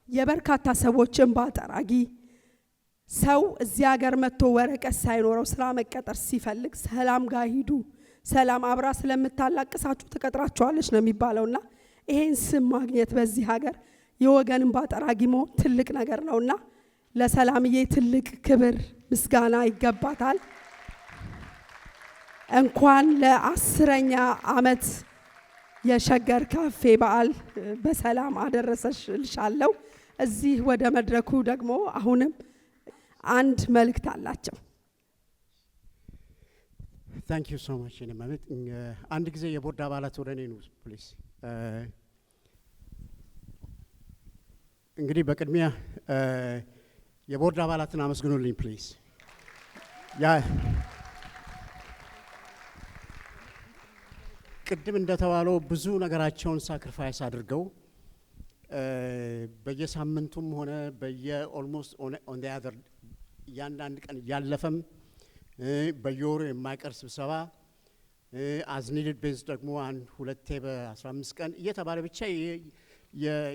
የበርካታ ሰዎች እንባ ጠራጊ ሰው እዚህ ሀገር መጥቶ ወረቀት ሳይኖረው ስራ መቀጠር ሲፈልግ ሰላም ጋር ሂዱ፣ ሰላም አብራ ስለምታላቅሳችሁ ትቀጥራችኋለች ነው የሚባለውና ይሄን ስም ማግኘት በዚህ ሀገር የወገን እንባ ጠራጊ መሆን ትልቅ ነገር ነውና ለሰላምዬ ትልቅ ክብር ምስጋና ይገባታል። እንኳን ለ10ኛ ዓመት የሸገር ካፌ በዓል በሰላም አደረሰሽ ልሻለሁ። እዚህ ወደ መድረኩ ደግሞ አሁንም አንድ መልእክት አላቸው። ታንክ ዩ ሶ ማች እኔ ማለት አንድ ጊዜ የቦርድ አባላት ወደ እኔ ነው ፕሊዝ። እንግዲህ በቅድሚያ የቦርድ አባላትን አመስግኑልኝ ፕሊዝ። ያ ቅድም እንደተባለው ብዙ ነገራቸውን ሳክሪፋይስ አድርገው በየሳምንቱም ሆነ በየኦልሞስት ኦን ዲ አዘር እያንዳንድ ቀን እያለፈም በየወሩ የማይቀር ስብሰባ አዝ ኒድድ ቤዝ ደግሞ አንድ ሁለቴ በ15 ቀን እየተባለ ብቻ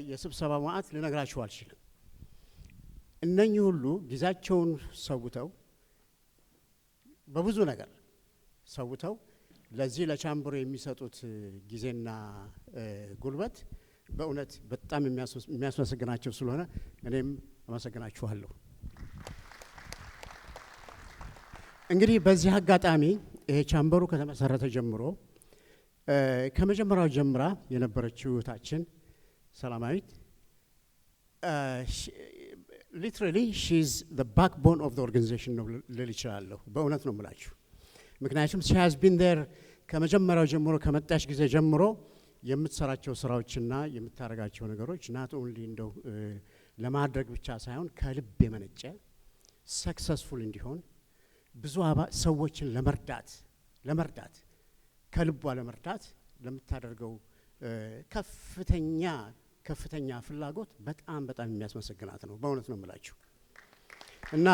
የስብሰባ ማዕት ልነግራችሁ አልችልም። እነኚህ ሁሉ ጊዜያቸውን ሰውተው በብዙ ነገር ሰውተው ለዚህ ለቻምበሩ የሚሰጡት ጊዜና ጉልበት በእውነት በጣም የሚያስመሰግናቸው ስለሆነ እኔም አመሰግናችኋለሁ። እንግዲህ በዚህ አጋጣሚ ይሄ ቻምበሩ ከተመሰረተ ጀምሮ ከመጀመሪያው ጀምራ የነበረችው እህታችን ሰላማዊት ሊትራሊ ሺ ኢዝ ዘ ባክቦን ኦፍ ዘ ኦርጋናይዜሽን ነው ልል እችላለሁ። በእውነት ነው የምላችሁ። ምክንያቱም ሺ ሃዝ ቢን ዴር ከመጀመሪያው ጀምሮ ከመጣች ጊዜ ጀምሮ የምትሰራቸው ስራዎችና የምታደርጋቸው ነገሮች ናት ኦንሊ እንደው ለማድረግ ብቻ ሳይሆን ከልብ የመነጨ ሰክሰስፉል እንዲሆን ብዙ ሰዎችን ለመርዳት ከልቧ ለመርዳት ለምታደርገው ከፍተኛ ፍላጎት በጣም የሚያስመሰግናት ነው። በእውነት ነው የምላችሁ። እና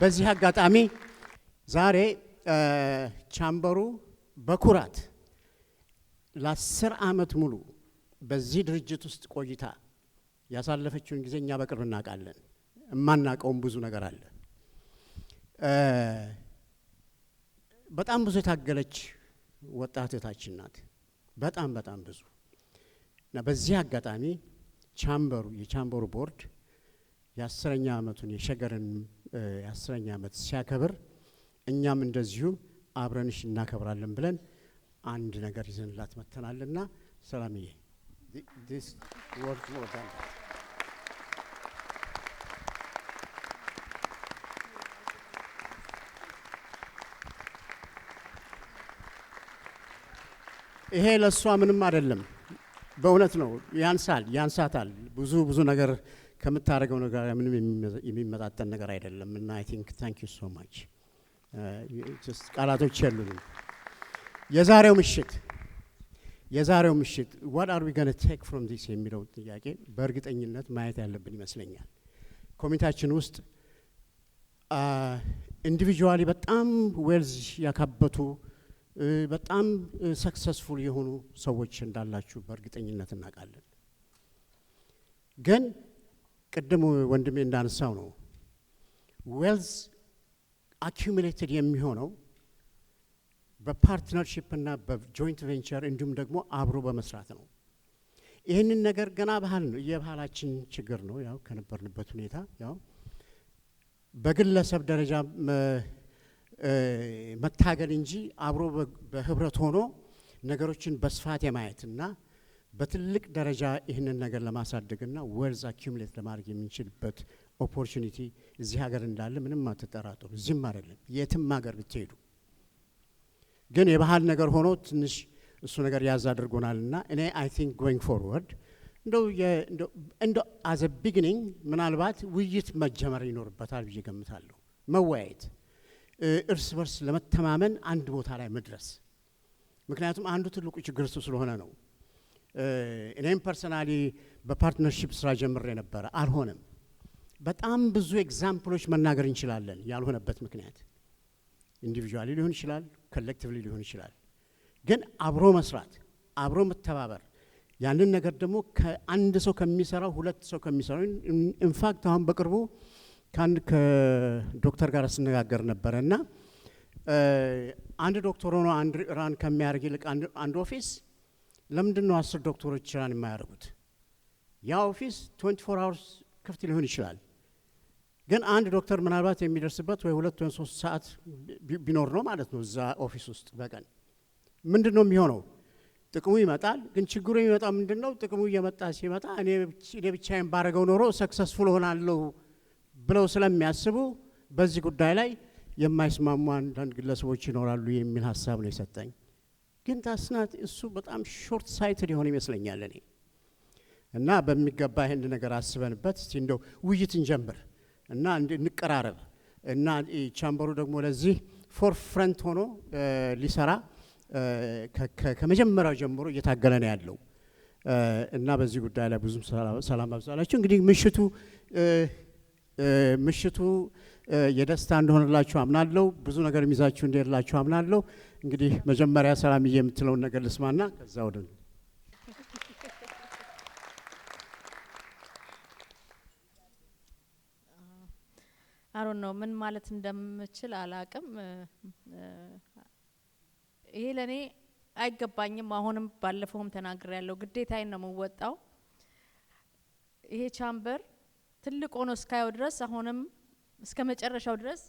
በዚህ አጋጣሚ ዛሬ ቻምበሩ በኩራት ለ10 ዓመት ሙሉ በዚህ ድርጅት ውስጥ ቆይታ ያሳለፈችውን ጊዜ እኛ በቅርብ እናውቃለን። የማናውቀውም ብዙ ነገር አለ። በጣም ብዙ የታገለች ወጣት እህታችን ናት። በጣም ብዙ እና በዚህ አጋጣሚ የቻምበሩ ቦርድ የ10ኛ ዓመቱን የሸገርን የ10ኛ ዓመት ሲያከብር እኛም እንደዚሁ አብረንሽ እናከብራለን ብለን አንድ ነገር ይዘንላት መተናልና ሰላምዬ this work more than ይሄ ለሷ ምንም አይደለም። በእውነት ነው ያንሳታል። ብዙ ነገር ከምታደርገው ነገር ምንም የሚመጣጠን ነገር አይደለም። እና አይ ቲንክ ታንክ ዩ ሶ ማች ቃላቶች የሉንም። የዛሬው ምሽት what are we going to take from this የሚለው ጥያቄ በእርግጠኝነት ማየት ያለብን ይመስለኛል። ኮሚቴያችን ውስጥ ኢንዲቪጁዋሊ በጣም ዌልዝ ያካበቱ በጣም ሰክሰስፉል የሆኑ ሰዎች እንዳላችሁ በእርግጠኝነት እናውቃለን። ግን ቅድም ወንድሜ እንዳነሳው ነው ዌልዝ አኪሙሌትድ የሚሆነው በፓርትነርሺፕ እና በጆይንት ቬንቸር እንዲሁም ደግሞ አብሮ በመስራት ነው። ይህንን ነገር ገና የባህላችን ችግር ነው። ያው ከነበርንበት ሁኔታ ያው በግለሰብ ደረጃ መታገል እንጂ አብሮ በህብረት ሆኖ ነገሮችን በስፋት የማየትና በትልቅ ደረጃ ይህንን ነገር ለማሳደግና ዌልዝ አኪሙሌት ለማድረግ የምንችልበት ኦፖርቹኒቲ እዚህ ሀገር እንዳለ ምንም አትጠራጠሩ። እዚህም አይደለም የትም ሀገር ብትሄዱ ግን የባህል ነገር ሆኖ ትንሽ እሱ ነገር ያዝ አድርጎናልና እኔ አይ ቲንክ ጎይንግ ፎርወርድ እንደው አዘ ቢግኒንግ ምናልባት ውይይት መጀመር ይኖርበታል ብዬ ገምታለሁ። መወያየት እርስ በርስ ለመተማመን አንድ ቦታ ላይ መድረስ። ምክንያቱም አንዱ ትልቁ ችግር እሱ ስለሆነ ነው። እኔም ፐርሰናሊ በፓርትነርሺፕ ስራ ጀምሬ ነበረ፣ አልሆነም። በጣም ብዙ ኤግዛምፕሎች መናገር እንችላለን ያልሆነበት ምክንያት። ኢንዲቪጁዋሊ ሊሆን ይችላል፣ ኮሌክቲቭሊ ሊሆን ይችላል። ግን አብሮ መስራት፣ አብሮ መተባበር፣ ያንን ነገር ደግሞ ከአንድ ሰው ከሚሰራው ሁለት ሰው ከሚሰራው ኢንፋክት አሁን በቅርቡ ከዶክተር ጋር ስነጋገር ነበረ እና አንድ ዶክተር ሆኖ አንድ ራን ከሚያደርግ ይልቅ አንድ ኦፊስ ለምንድን ነው 10 ዶክተሮች ራን የማያደርጉት? ያ ኦፊስ 24 አወርስ ክፍት ሊሆን ይችላል። ግን አንድ ዶክተር ምናልባት የሚደርስበት ወይ 2 ወይ 3 ሰዓት ቢኖር ነው ማለት ነው እዛ ኦፊስ ውስጥ በቀን። ምንድን ነው የሚሆነው? ጥቅሙ ይመጣል። ግን ችግሩ የሚመጣው ምንድን ነው? ጥቅሙ እየመጣ ሲመጣ እኔ ብቻዬን ባረገው ኖሮ ሰክሰስፉል ሆናለሁ ብለው ስለሚያስቡ በዚህ ጉዳይ ላይ የማይስማሙ አንዳንድ ግለሰቦች ይኖራሉ የሚል ሀሳብ ነው የሰጠኝ። ግን ታስናት እሱ በጣም ሾርት ሳይትድ የሆነ ይመስለኛል እኔ እና በሚገባ ይህን ነገር አስበንበት እስቲ እንደው ውይይት እንጀምር እና እንቀራረብ እና ቻምበሩ ደግሞ ለዚህ ፎር ፍረንት ሆኖ ሊሰራ ከመጀመሪያው ጀምሮ እየታገለ ነው ያለው እና በዚህ ጉዳይ ላይ ብዙም ሰላም አብዛላችሁ። እንግዲህ ምሽቱ የደስታ እንደሆነላችሁ አምናለሁ። ብዙ ነገር ይዛችሁ እንደሄድላችሁ አምናለሁ። እንግዲህ መጀመሪያ ሰላምዬ የምትለውን ነገር ልስማና ከዛ ወደ አሮን ነው ምን ማለት እንደምችል አላቅም። ይሄ ለኔ አይገባኝም። አሁንም ባለፈውም ተናግሬ ያለው ግዴታዬን ነው የምወጣው። ይሄ ቻምበር ትልቅ ሆኖ እስካየው ድረስ አሁንም እስከ መጨረሻው ድረስ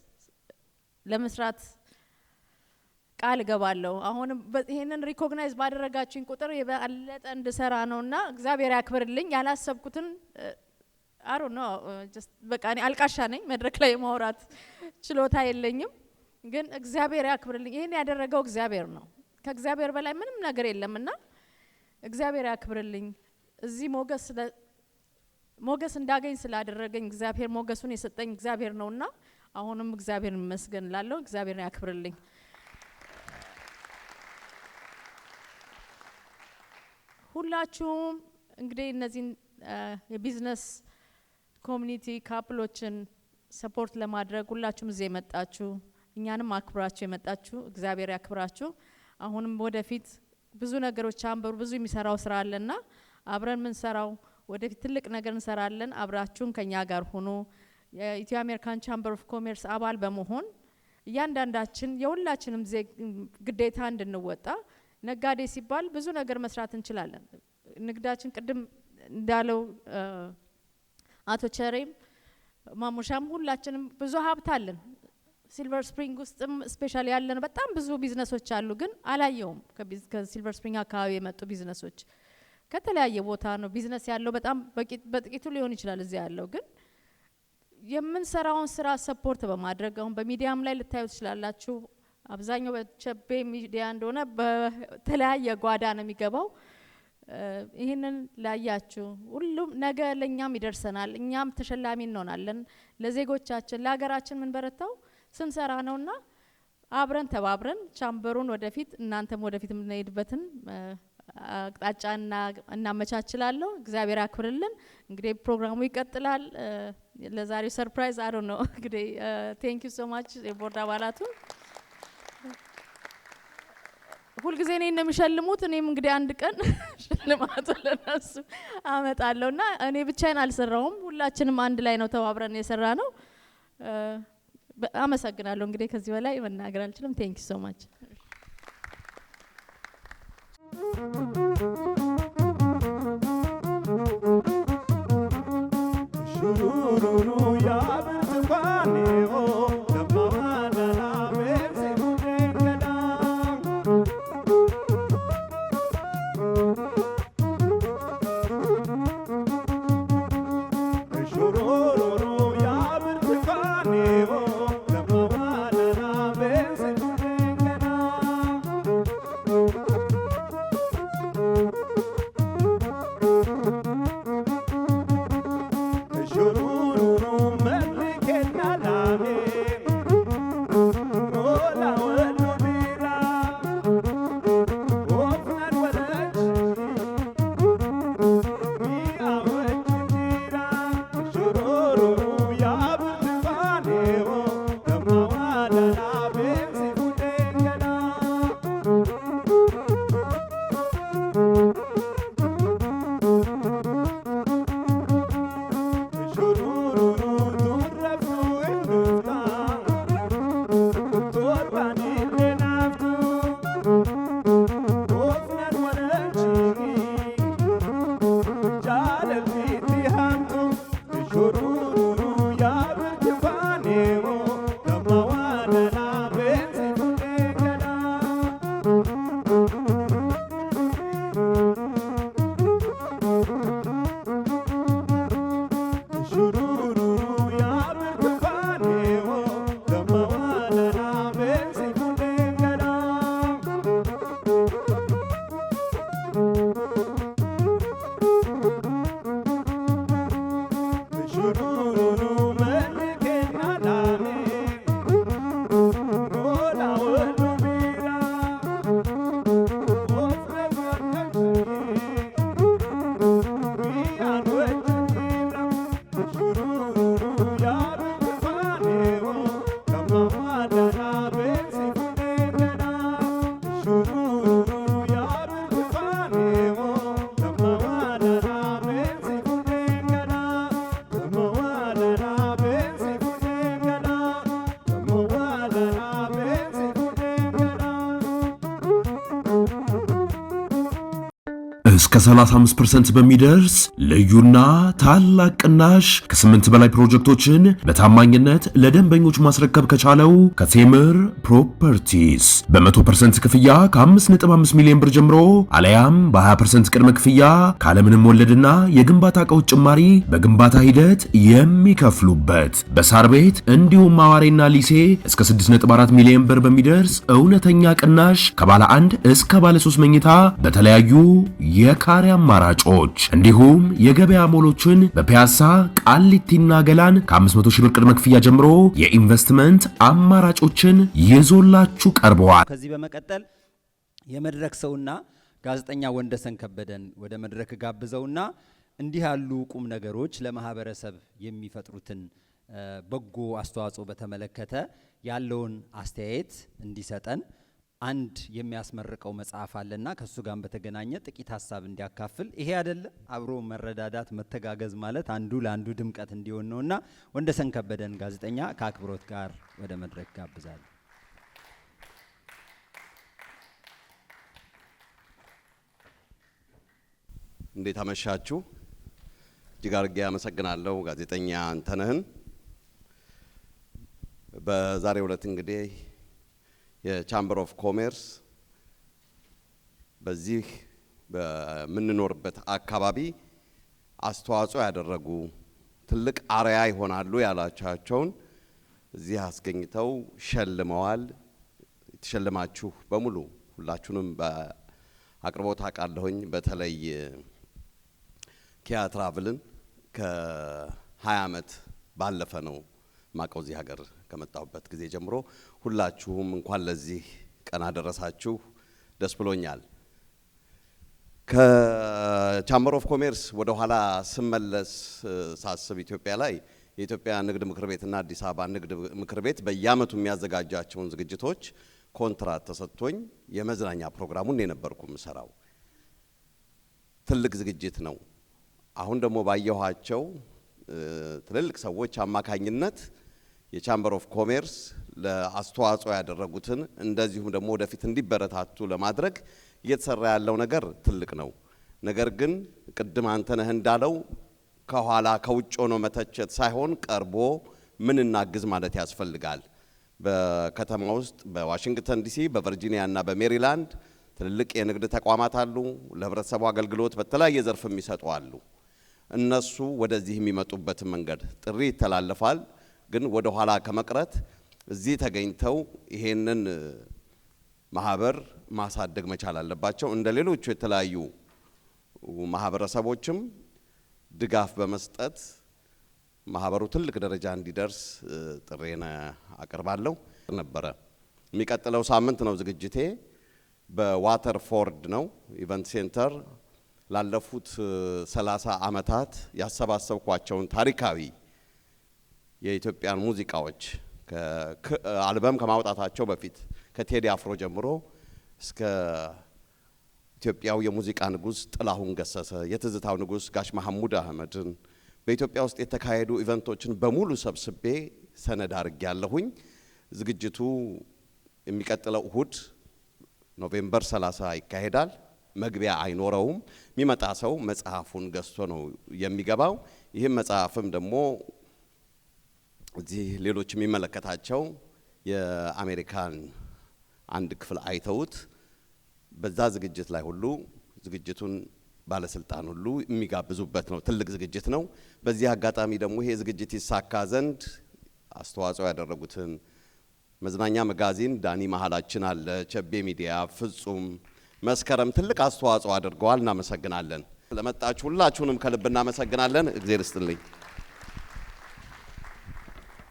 ለመስራት ቃል እገባለሁ። አሁንም ይሄንን ሪኮግናይዝ ባደረጋችሁኝ ቁጥር የበለጠ እንድሰራ ነውና እግዚአብሔር ያክብርልኝ። ያላሰብኩትን አሮ ነው ጀስት በቃ እኔ አልቃሻ ነኝ፣ መድረክ ላይ ማውራት ችሎታ የለኝም። ግን እግዚአብሔር ያክብርልኝ። ይሄን ያደረገው እግዚአብሔር ነው። ከእግዚአብሔር በላይ ምንም ነገር የለምና እግዚአብሔር ያክብርልኝ። እዚህ ሞገስ እንዳገኝ ስላደረገኝ እግዚአብሔር ሞገሱን የሰጠኝ እግዚአብሔር ነውና አሁንም እግዚአብሔር ይመስገን ላለው እግዚአብሔር ያክብርልኝ። ሁላችሁም እንግዲህ እነዚህ የቢዝነስ ኮሚኒቲ ካፕሎችን ሰፖርት ለማድረግ ሁላችሁም እዚህ የመጣችሁ እኛንም አክብራችሁ የመጣችሁ እግዚአብሔር ያክብራችሁ። አሁንም ወደፊት ብዙ ነገሮች ቻምበሩ ብዙ የሚሰራው ስራ አለና አብረን ምን ሰራው ወደፊት ትልቅ ነገር እንሰራለን። አብራችሁን ከኛ ጋር ሆኖ የኢትዮ አሜሪካን ቻምበር ኦፍ ኮሜርስ አባል በመሆን እያንዳንዳችን የሁላችንም ግዴታ እንድንወጣ። ነጋዴ ሲባል ብዙ ነገር መስራት እንችላለን። ንግዳችን ቅድም እንዳለው አቶ ቸሬም ማሙሻም ሁላችንም ብዙ ሀብት አለን። ሲልቨር ስፕሪንግ ውስጥም ስፔሻሊ ያለን በጣም ብዙ ቢዝነሶች አሉ። ግን አላየውም ከሲልቨር ስፕሪንግ አካባቢ የመጡ ቢዝነሶች ከተለያየ ቦታ ነው ቢዝነስ ያለው። በጣም በጥቂቱ ሊሆን ይችላል እዚህ ያለው። ግን የምንሰራውን ስራ ሰፖርት በማድረግ አሁን በሚዲያም ላይ ልታዩ ትችላላችሁ። አብዛኛው በቸቤ ሚዲያ እንደሆነ በተለያየ ጓዳ ነው የሚገባው። ይህንን ላያችሁ ሁሉም ነገ ለኛም ይደርሰናል። እኛም ተሸላሚ እንሆናለን። ለዜጎቻችን ለሀገራችን ምን በረታው ስንሰራ ነውና አብረን ተባብረን ቻምበሩን ወደፊት እናንተም ወደፊት የምንሄድበትን አቅጣጫ እናመቻችላለሁ። እግዚአብሔር ያክብርልን። እንግዲህ ፕሮግራሙ ይቀጥላል። ለዛሬው ሰርፕራይዝ አይ ዶንት ኖ እንግዲህ ቴንክ ዩ ሶ ማች የቦርድ አባላቱ ሁልጊዜ እኔን ነው የሚሸልሙት። እኔም እንግዲህ አንድ ቀን ሽልማቱ ለነሱ አመጣለሁና እኔ ብቻዬን አልሰራውም። ሁላችንም አንድ ላይ ነው ተባብረን የሰራ ነው። አመሰግናለሁ። እንግዲህ ከዚህ በላይ መናገር አልችልም። ቴንክ ዩ ሶ ማች። እስከ 35% በሚደርስ ልዩና ታላቅ ቅናሽ ከ8 በላይ ፕሮጀክቶችን በታማኝነት ለደንበኞች ማስረከብ ከቻለው ከቴምር ፕሮፐርቲስ በ100% ክፍያ ከ5.5 ሚሊዮን ብር ጀምሮ አለያም በ20% ቅድመ ክፍያ ካለምንም ወለድና የግንባታ ዕቃዎች ጭማሪ በግንባታ ሂደት የሚከፍሉበት በሳር ቤት እንዲሁም ማዋሬና ሊሴ እስከ 6.4 ሚሊዮን ብር በሚደርስ እውነተኛ ቅናሽ ከባለ 1 እስከ ባለ 3 መኝታ በተለያዩ የካሬ አማራጮች እንዲሁም የገበያ ሞሎችን በፒያሳ ቃሊቲና ገላን ከ500 ሺህ ብር ቅድመ ክፍያ ጀምሮ የኢንቨስትመንት አማራጮችን ይዞላችሁ ቀርበዋል። ከዚህ በመቀጠል የመድረክ ሰውና ጋዜጠኛ ወንደሰን ከበደን ወደ መድረክ ጋብዘውና እንዲህ ያሉ ቁም ነገሮች ለማህበረሰብ የሚፈጥሩትን በጎ አስተዋጽኦ በተመለከተ ያለውን አስተያየት እንዲሰጠን አንድ የሚያስመርቀው መጽሐፍ አለና ከሱ ጋር በተገናኘ ጥቂት ሐሳብ እንዲያካፍል ይሄ አይደለ አብሮ መረዳዳት መተጋገዝ ማለት አንዱ ለአንዱ ድምቀት እንዲሆን ነውና ወንደሰን ከበደን ጋዜጠኛ ከአክብሮት ጋር ወደ መድረክ ጋብዛለሁ። እንዴት አመሻችሁ? እጅግ አድርጌ አመሰግናለሁ ጋዜጠኛ አንተነህን። በዛሬው ዕለት እንግዲህ የቻምበር ኦፍ ኮሜርስ በዚህ በምንኖርበት አካባቢ አስተዋጽኦ ያደረጉ ትልቅ አርያ ይሆናሉ ያላቻቸውን እዚህ አስገኝተው ሸልመዋል። የተሸለማችሁ በሙሉ ሁላችሁንም በአቅርቦት አውቃለሁኝ። በተለይ ኪያ ትራቭልን ከ20 ዓመት ባለፈ ነው ማቀው እዚህ ሀገር ከመጣሁበት ጊዜ ጀምሮ ሁላችሁም እንኳን ለዚህ ቀን አደረሳችሁ። ደስ ብሎኛል። ከቻምበር ኦፍ ኮሜርስ ወደ ኋላ ስመለስ ሳስብ ኢትዮጵያ ላይ የኢትዮጵያ ንግድ ምክር ቤትና አዲስ አበባ ንግድ ምክር ቤት በየዓመቱ የሚያዘጋጃቸውን ዝግጅቶች ኮንትራት ተሰጥቶኝ የመዝናኛ ፕሮግራሙን የነበርኩ የምሰራው ትልቅ ዝግጅት ነው። አሁን ደግሞ ባየኋቸው ትልልቅ ሰዎች አማካኝነት የቻምበር ኦፍ ኮሜርስ ለአስተዋጽኦ ያደረጉትን እንደዚሁም ደግሞ ወደፊት እንዲበረታቱ ለማድረግ እየተሰራ ያለው ነገር ትልቅ ነው። ነገር ግን ቅድም አንተነህ እንዳለው ከኋላ ከውጭ ሆኖ መተቸት ሳይሆን ቀርቦ ምን እናግዝ ማለት ያስፈልጋል። በከተማ ውስጥ በዋሽንግተን ዲሲ፣ በቨርጂኒያ እና በሜሪላንድ ትልልቅ የንግድ ተቋማት አሉ። ለህብረተሰቡ አገልግሎት በተለያየ ዘርፍ የሚሰጡ አሉ። እነሱ ወደዚህ የሚመጡበትን መንገድ ጥሪ ይተላለፋል። ግን ወደ ኋላ ከመቅረት እዚህ ተገኝተው ይሄንን ማህበር ማሳደግ መቻል አለባቸው። እንደ ሌሎቹ የተለያዩ ማህበረሰቦችም ድጋፍ በመስጠት ማህበሩ ትልቅ ደረጃ እንዲደርስ ጥሬን አቀርባለሁ። ነበረ የሚቀጥለው ሳምንት ነው ዝግጅቴ። በዋተርፎርድ ነው ኢቨንት ሴንተር ላለፉት 30 ዓመታት ያሰባሰብኳቸውን ታሪካዊ የኢትዮጵያን ሙዚቃዎች አልበም ከማውጣታቸው በፊት ከቴዲ አፍሮ ጀምሮ እስከ ኢትዮጵያው የሙዚቃ ንጉስ ጥላሁን ገሰሰ፣ የትዝታው ንጉስ ጋሽ መሐሙድ አህመድን በኢትዮጵያ ውስጥ የተካሄዱ ኢቨንቶችን በሙሉ ሰብስቤ ሰነድ አድርጌ ያለሁኝ። ዝግጅቱ የሚቀጥለው እሁድ ኖቬምበር 30 ይካሄዳል። መግቢያ አይኖረውም። የሚመጣ ሰው መጽሐፉን ገዝቶ ነው የሚገባው። ይህም መጽሐፍም ደግሞ እዚህ ሌሎች የሚመለከታቸው የአሜሪካን አንድ ክፍል አይተውት በዛ ዝግጅት ላይ ሁሉ ዝግጅቱን ባለስልጣን ሁሉ የሚጋብዙበት ነው። ትልቅ ዝግጅት ነው። በዚህ አጋጣሚ ደግሞ ይሄ ዝግጅት ይሳካ ዘንድ አስተዋጽኦ ያደረጉትን መዝናኛ መጋዚን ዳኒ መሀላችን አለ፣ ቸቤ ሚዲያ፣ ፍጹም፣ መስከረም ትልቅ አስተዋጽኦ አድርገዋል። እናመሰግናለን። ስለመጣችሁ ሁላችሁንም ከልብ እናመሰግናለን። እግዚአብሔር ይስጥልኝ።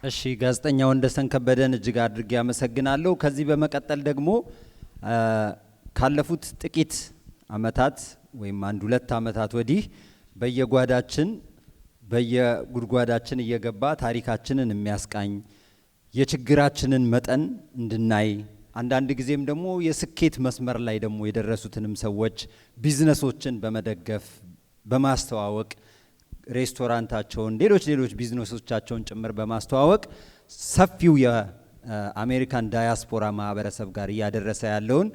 እሺ፣ ጋዜጠኛ ወንደሰን ከበደን እጅግ አድርጌ አመሰግናለሁ። ከዚህ በመቀጠል ደግሞ ካለፉት ጥቂት አመታት ወይም 1-2 አመታት ወዲህ በየጓዳችን በየጉድጓዳችን እየገባ ታሪካችንን የሚያስቃኝ የችግራችንን መጠን እንድናይ አንዳንድ ጊዜም ደግሞ የስኬት መስመር ላይ ደግሞ የደረሱትንም ሰዎች ቢዝነሶችን በመደገፍ በማስተዋወቅ ሬስቶራንታቸውን ሌሎች ቢዝነሶቻቸውን ጭምር በማስተዋወቅ ሰፊው የአሜሪካን ዳያስፖራ ማህበረሰብ ጋር እያደረሰ ያለውን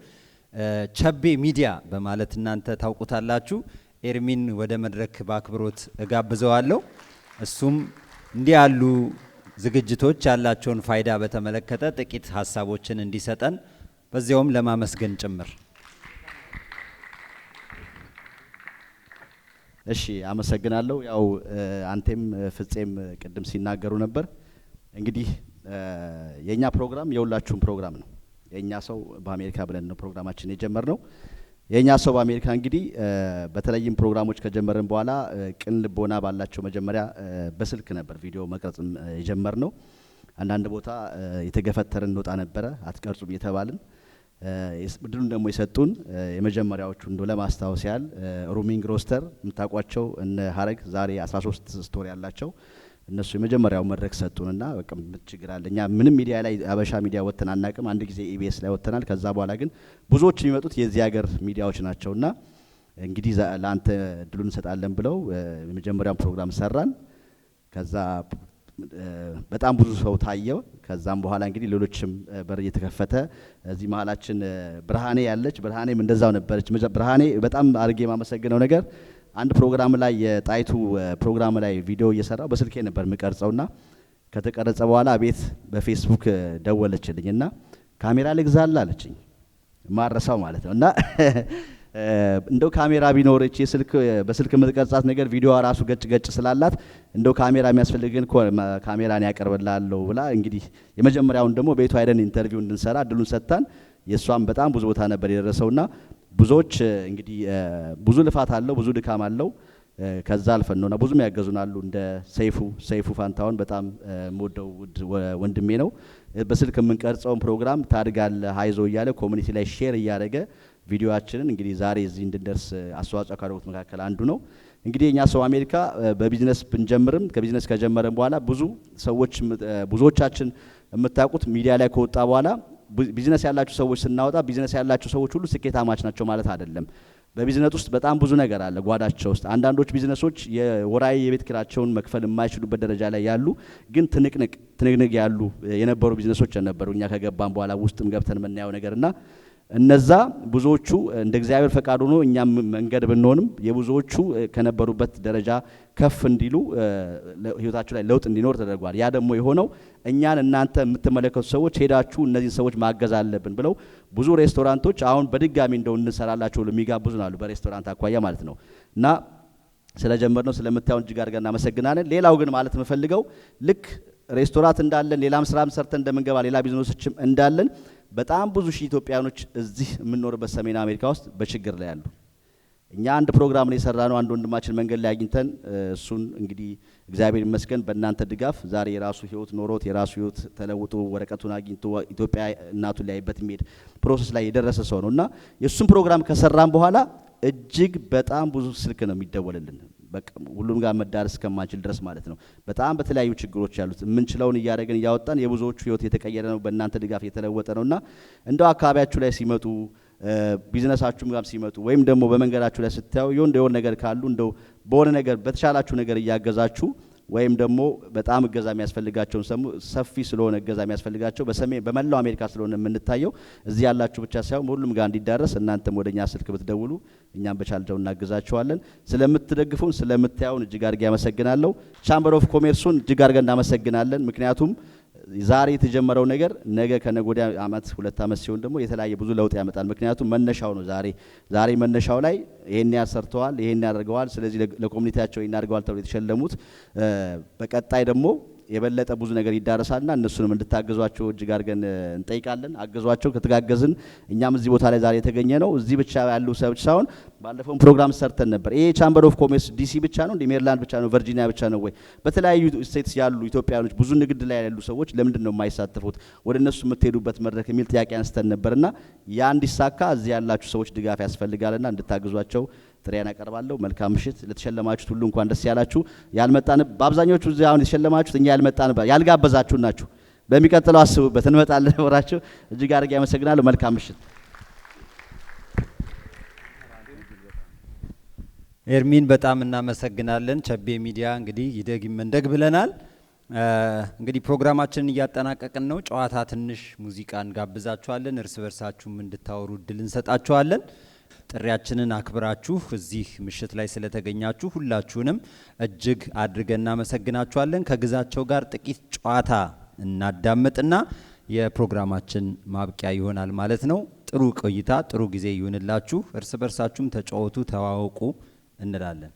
ቸቤ ሚዲያ በማለት እናንተ ታውቁታላችሁ። ኤርሚን ወደ መድረክ በአክብሮት እጋብዘዋለሁ። እሱም እንዲህ ያሉ ዝግጅቶች ያላቸውን ፋይዳ በተመለከተ ጥቂት ሀሳቦችን እንዲሰጠን በዚያውም ለማመስገን ጭምር። እሺ አመሰግናለሁ። ያው አንቴም ፍጼም ቅድም ሲናገሩ ነበር። እንግዲህ የኛ ፕሮግራም የሁላችሁም ፕሮግራም ነው። የኛ ሰው በአሜሪካ ብለን ነው ፕሮግራማችን የጀመርነው። የኛ ሰው በአሜሪካ እንግዲህ በተለይም ፕሮግራሞች ከጀመርን በኋላ ቅን ልቦና ባላቸው መጀመሪያ በስልክ ነበር ቪዲዮ መቅረጽም የጀመርነው። አንዳንድ ቦታ የተገፈተርን እንወጣ ነበረ አትቀርጹም እየተባልን እድሉን ደግሞ የሰጡን የመጀመሪያዎቹ እንደው ለማስታወስ ያህል ሩሚንግ ሮስተር የምታውቋቸው እነ ሀረግ ዛሬ 13 ስቶሪ ያላቸው እነሱ የመጀመሪያው መድረክ ሰጡንና በቃ ችግር አለ እኛ ምንም ሚዲያ ላይ አበሻ ሚዲያ ወጥተን አናቅም። አንድ ጊዜ ኢቢኤስ ላይ ወጥተናል። ከዛ በኋላ ግን ብዙዎች የሚመጡት የዚህ ሀገር ሚዲያዎች ናቸውና እንግዲህ ለአንተ እድሉን እንሰጣለን ብለው የመጀመሪያው ፕሮግራም ሰራን። ከዛ በጣም ብዙ ሰው ታየው። ከዛም በኋላ እንግዲህ ሌሎችም በር እየተከፈተ እዚህ መሀላችን ብርሃኔ ያለች ብርሃኔም እንደዛው ነበረች። ብርሃኔ በጣም አድርጌ የማመሰግነው ነገር አንድ ፕሮግራም ላይ የጣይቱ ፕሮግራም ላይ ቪዲዮ እየሰራው በስልኬ ነበር የምቀርጸውና ከተቀረጸ በኋላ ቤት በፌስቡክ ደወለችልኝና ካሜራ ልግዛልህ አለችኝ። ማረሳው ማለት ነውና እንደው ካሜራ ቢኖርች የስልክ በስልክ የምትቀርጻት ነገር ቪዲዮዋ ራሱ ገጭ ስላላት እንደው ካሜራ የሚያስፈልግን ካሜራን ያቀርብላለሁ ብላ እንግዲህ የመጀመሪያውን ደግሞ ቤቷ ሄደን ኢንተርቪው እንድንሰራ እድሉን ሰጥታን የሷም በጣም ብዙ ቦታ ነበር የደረሰውና ብዙዎች እንግዲህ ብዙ ልፋት አለው ብዙ ድካም አለው። ከዛ አልፈን ነውና ብዙም ያገዙናሉ እንደ ሰይፉ ፋንታውን በጣም ሞደው ወንድሜ ነው። በስልክ የምንቀርጸውን ፕሮግራም ታድጋለህ ሃይዞ እያለ ኮሚኒቲ ላይ ሼር እያደረገ ቪዲዮአችንን እንግዲህ ዛሬ እዚህ እንድንደርስ አስተዋጽኦ ካደረጉት መካከል አንዱ ነው። እንግዲህ የኛ ሰው አሜሪካ በቢዝነስ ብንጀምርም ከቢዝነስ ከጀመረን በኋላ ብዙዎቻችን የምታውቁት ሚዲያ ላይ ከወጣ በኋላ ቢዝነስ ያላችሁ ሰዎች ስናወጣ ቢዝነስ ያላችሁ ሰዎች ሁሉ ስኬታማች ናቸው ማለት አይደለም። በቢዝነስ ውስጥ በጣም ብዙ ነገር አለ ጓዳቸው ውስጥ። አንዳንዶች ቢዝነሶች የወራይ የቤት ኪራያቸውን መክፈል የማይችሉበት ደረጃ ላይ ያሉ ግን ትንቅንቅ ያሉ የነበሩ ቢዝነሶች ነበሩ። እኛ ከገባን በኋላ ውስጥም ገብተን የምናየው ነገርና እነዛ ብዙዎቹ እንደ እግዚአብሔር ፈቃድ ሆኖ እኛም መንገድ ብንሆንም የብዙዎቹ ከነበሩበት ደረጃ ከፍ እንዲሉ ህይወታቸው ላይ ለውጥ እንዲኖር ተደርጓል። ያ ደግሞ የሆነው እኛን እናንተ የምትመለከቱ ሰዎች ሄዳችሁ እነዚህን ሰዎች ማገዝ አለብን ብለው ብዙ ሬስቶራንቶች አሁን በድጋሚ እንደው እንሰራላችሁ ለሚጋብዙን አሉ በሬስቶራንት አኳያ ማለት ነው። እና ስለጀመርነው ስለምታዩን እጅግ አድርገን እናመሰግናለን። ሌላው ግን ማለት የምፈልገው ልክ ሬስቶራንት እንዳለን ሌላም ስራም ሰርተን እንደምንገባ ሌላ ቢዝነሶችም እንዳለን በጣም ብዙ ሺህ ኢትዮጵያኖች እዚህ የምንኖርበት ሰሜን አሜሪካ ውስጥ በችግር ላይ ያሉ። እኛ አንድ ፕሮግራም ነው የሰራነው አንድ ወንድማችን መንገድ ላይ አግኝተን እሱን እንግዲህ እግዚአብሔር ይመስገን በእናንተ ድጋፍ ዛሬ የራሱ ህይወት ኖሮት የራሱ ህይወት ተለውጦ ወረቀቱን አግኝቶ ኢትዮጵያ እናቱን ሊያይበት የሚሄድ ፕሮሰስ ላይ የደረሰ ሰው ነውና የሱን ፕሮግራም ከሰራን በኋላ እጅግ በጣም ብዙ ስልክ ነው የሚደወልልን። በቃ ሁሉም ጋር መዳረስ እስከማንችል ድረስ ማለት ነው። በጣም በተለያዩ ችግሮች ያሉት የምንችለውን እያደረግን እያወጣን የብዙዎቹ ህይወት የተቀየረ ነው በእናንተ ድጋፍ የተለወጠ ነውና እንደው አካባቢያችሁ ላይ ሲመጡ ቢዝነሳችሁም ጋር ሲመጡ ወይም ደግሞ በመንገዳችሁ ላይ ስታዩ የሆነ ነገር ካሉ እንደው በሆነ ነገር በተቻላችሁ ነገር እያገዛችሁ ወይም ደግሞ በጣም እገዛ የሚያስፈልጋቸውን ሰፊ ስለሆነ እገዛ የሚያስፈልጋቸው በመላው አሜሪካ ስለሆነ የምንታየው እዚህ ያላችሁ ብቻ ሳይሆን ሁሉም ጋር እንዲዳረስ እናንተም ወደኛ ስልክ ብትደውሉ እኛም በቻልነው እናግዛችኋለን። ስለምትደግፉን ስለምታዩን እጅግ አድርጌ ያመሰግናለሁ። ቻምበር ኦፍ ኮሜርሱን እጅግ አድርገን እናመሰግናለን። ምክንያቱም ዛሬ የተጀመረው ነገር ነገ ከነገ ወዲያ አመት ሁለት አመት ሲሆን ደግሞ የተለያየ ብዙ ለውጥ ያመጣል። ምክንያቱም መነሻው ነው ዛሬ መነሻው ላይ ይሄን ያሰርተዋል ይሄን ያደርገዋል ስለዚህ ለኮሚኒቲያቸው ይናርገዋል ተብሎ የተሸለሙት በቀጣይ ደግሞ የበለጠ ብዙ ነገር ይዳረሳልና እነሱንም እንድታገዟቸው እጅግ አድርገን እንጠይቃለን። አገዟቸው። ከተጋገዝን እኛም እዚህ ቦታ ላይ ዛሬ የተገኘ ነው እዚህ ብቻ ያሉ ሰዎች ሳይሆን ባለፈው ፕሮግራም ሰርተን ነበር። ይሄ ቻምበር ኦፍ ኮሜርስ ዲሲ ብቻ ነው እንደ ሜሪላንድ ብቻ ነው ቨርጂኒያ ብቻ ነው ወይ? በተለያዩ ስቴትስ ያሉ ኢትዮጵያኖች ብዙ ንግድ ላይ ያሉ ሰዎች ለምንድን ነው የማይሳተፉት ወደ እነሱ የምትሄዱበት መድረክ የሚል ጥያቄ አንስተን ነበርና ያ እንዲሳካ እዚህ ያላችሁ ሰዎች ድጋፍ ያስፈልጋልና እንድታገዟቸው ጥሪያን አቀርባለሁ። መልካም ምሽት። ለተሸለማችሁት ሁሉ እንኳን ደስ ያላችሁ። ያልመጣን በአብዛኞቹ እዚህ አሁን የተሸለማችሁት እኛ ያልመጣን ያልጋበዛችሁ ናችሁ። በሚቀጥለው አስቡበት እንመጣለን ወራችሁ። እጅግ አድርጌ አመሰግናለሁ። መልካም ምሽት። ኤርሚን በጣም እናመሰግናለን። ቸቤ ሚዲያ እንግዲህ ይደግ መንደግ ብለናል። እንግዲህ ፕሮግራማችንን እያጠናቀቅን ነው። ጨዋታ ትንሽ ሙዚቃ እንጋብዛችኋለን። እርስ በርሳችሁም እንድታወሩ እድል እንሰጣችኋለን። ጥሪያችንን አክብራችሁ እዚህ ምሽት ላይ ስለተገኛችሁ ሁላችሁንም እጅግ አድርገን እናመሰግናችኋለን። ከግዛቸው ጋር ጥቂት ጨዋታ እናዳምጥና የፕሮግራማችን ማብቂያ ይሆናል ማለት ነው። ጥሩ ቆይታ፣ ጥሩ ጊዜ ይሁንላችሁ። እርስ በርሳችሁም ተጫወቱ፣ ተዋወቁ እንላለን።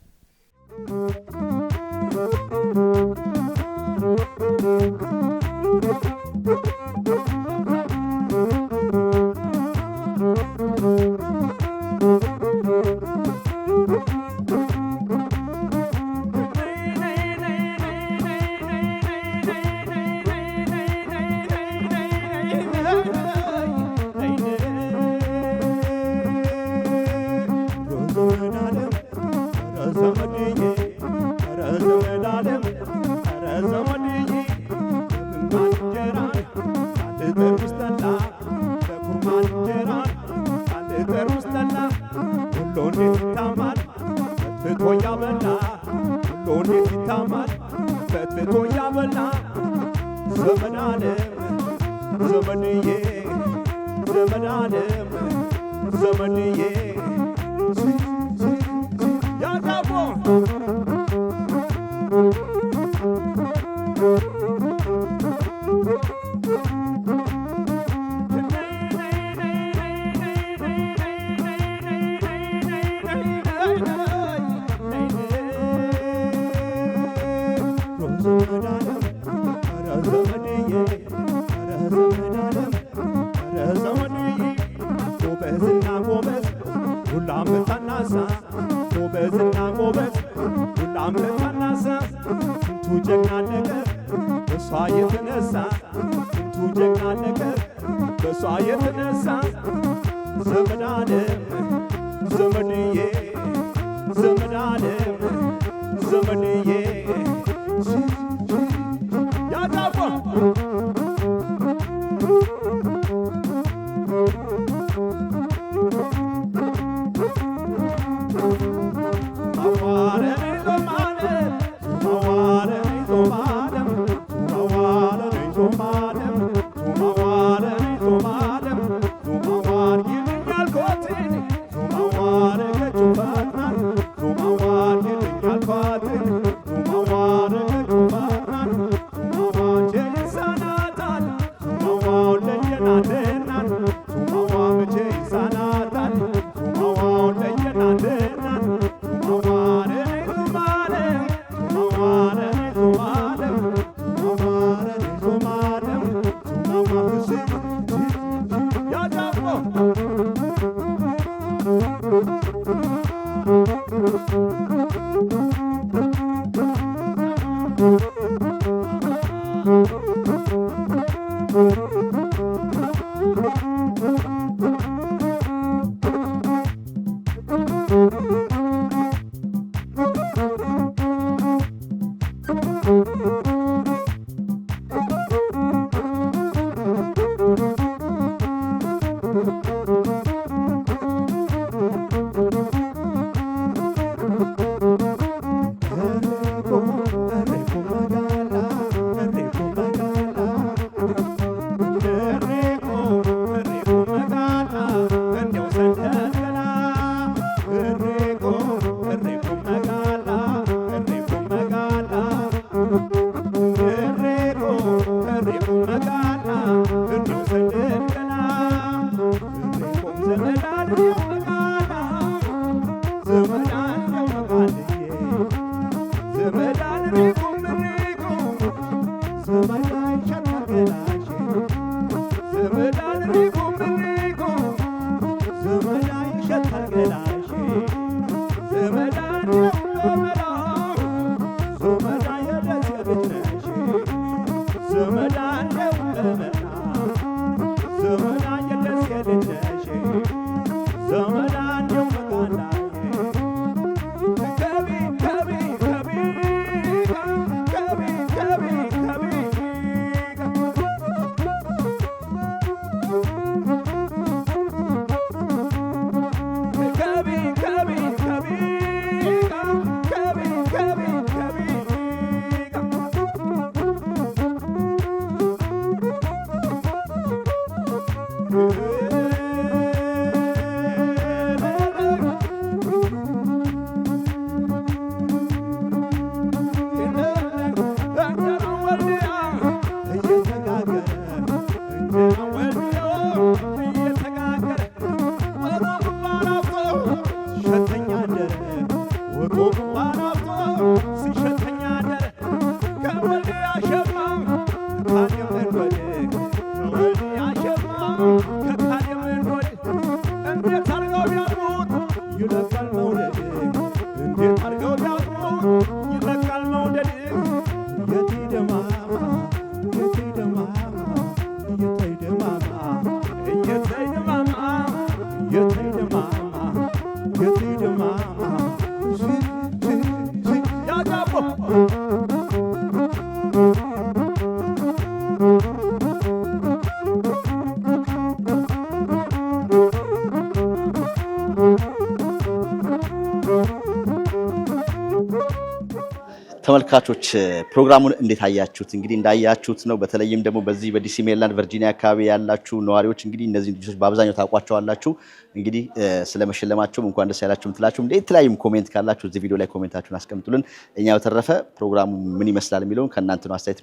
ተመልካቾች ፕሮግራሙን እንዴት አያችሁት? እንግዲህ እንዳያችሁት ነው። በተለይም ደግሞ በዚህ በዲሲ ሜሪላንድ ቨርጂኒያ አካባቢ ያላችሁ ነዋሪዎች እንግዲህ እነዚህ ልጆች በአብዛኛው ታውቋቸዋላችሁ። እንግዲህ ስለመሸለማቸውም እንኳን ደስ ያላችሁ ምትላችሁ እንደ የተለያዩም ኮሜንት ካላችሁ እዚህ ቪዲዮ ላይ ኮሜንታችሁን አስቀምጡልን። እኛ በተረፈ ፕሮግራሙ ምን ይመስላል የሚለውን ከእናንተ ነው አስተያየት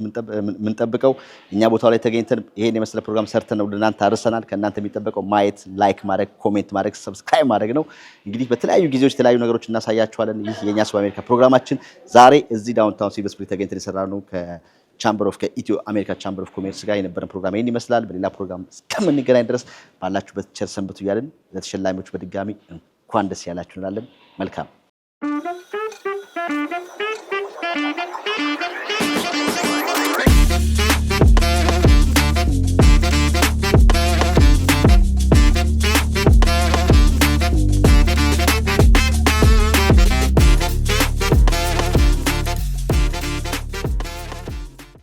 የምንጠብቀው። እኛ ቦታው ላይ ተገኝተን ይሄን የመሰለ ፕሮግራም ሰርተን ነው ለእናንተ አርሰናል። ከእናንተ የሚጠበቀው ማየት፣ ላይክ ማድረግ፣ ኮሜንት ማድረግ፣ ሰብስክራይብ ማድረግ ነው። እንግዲህ በተለያዩ ጊዜዎች የተለያዩ ነገሮች እናሳያችኋለን። ይህ የኛ ሰው አሜሪካ ፕሮግራማችን ዛሬ እዚህ ዳውንታውን ሲልቨር ስፕሪንግ ተገኝተን የሰራነው ከኢትዮ አሜሪካ ቻምበር ኦፍ ኮሜርስ ጋር የነበረን ፕሮግራም ይህን ይመስላል። በሌላ ፕሮግራም እስከምንገናኝ ድረስ ባላችሁበት ቸር ሰንብቱ እያልን ለተሸላሚዎች በድጋሚ እንኳን ደስ ያላችሁ እንላለን። መልካም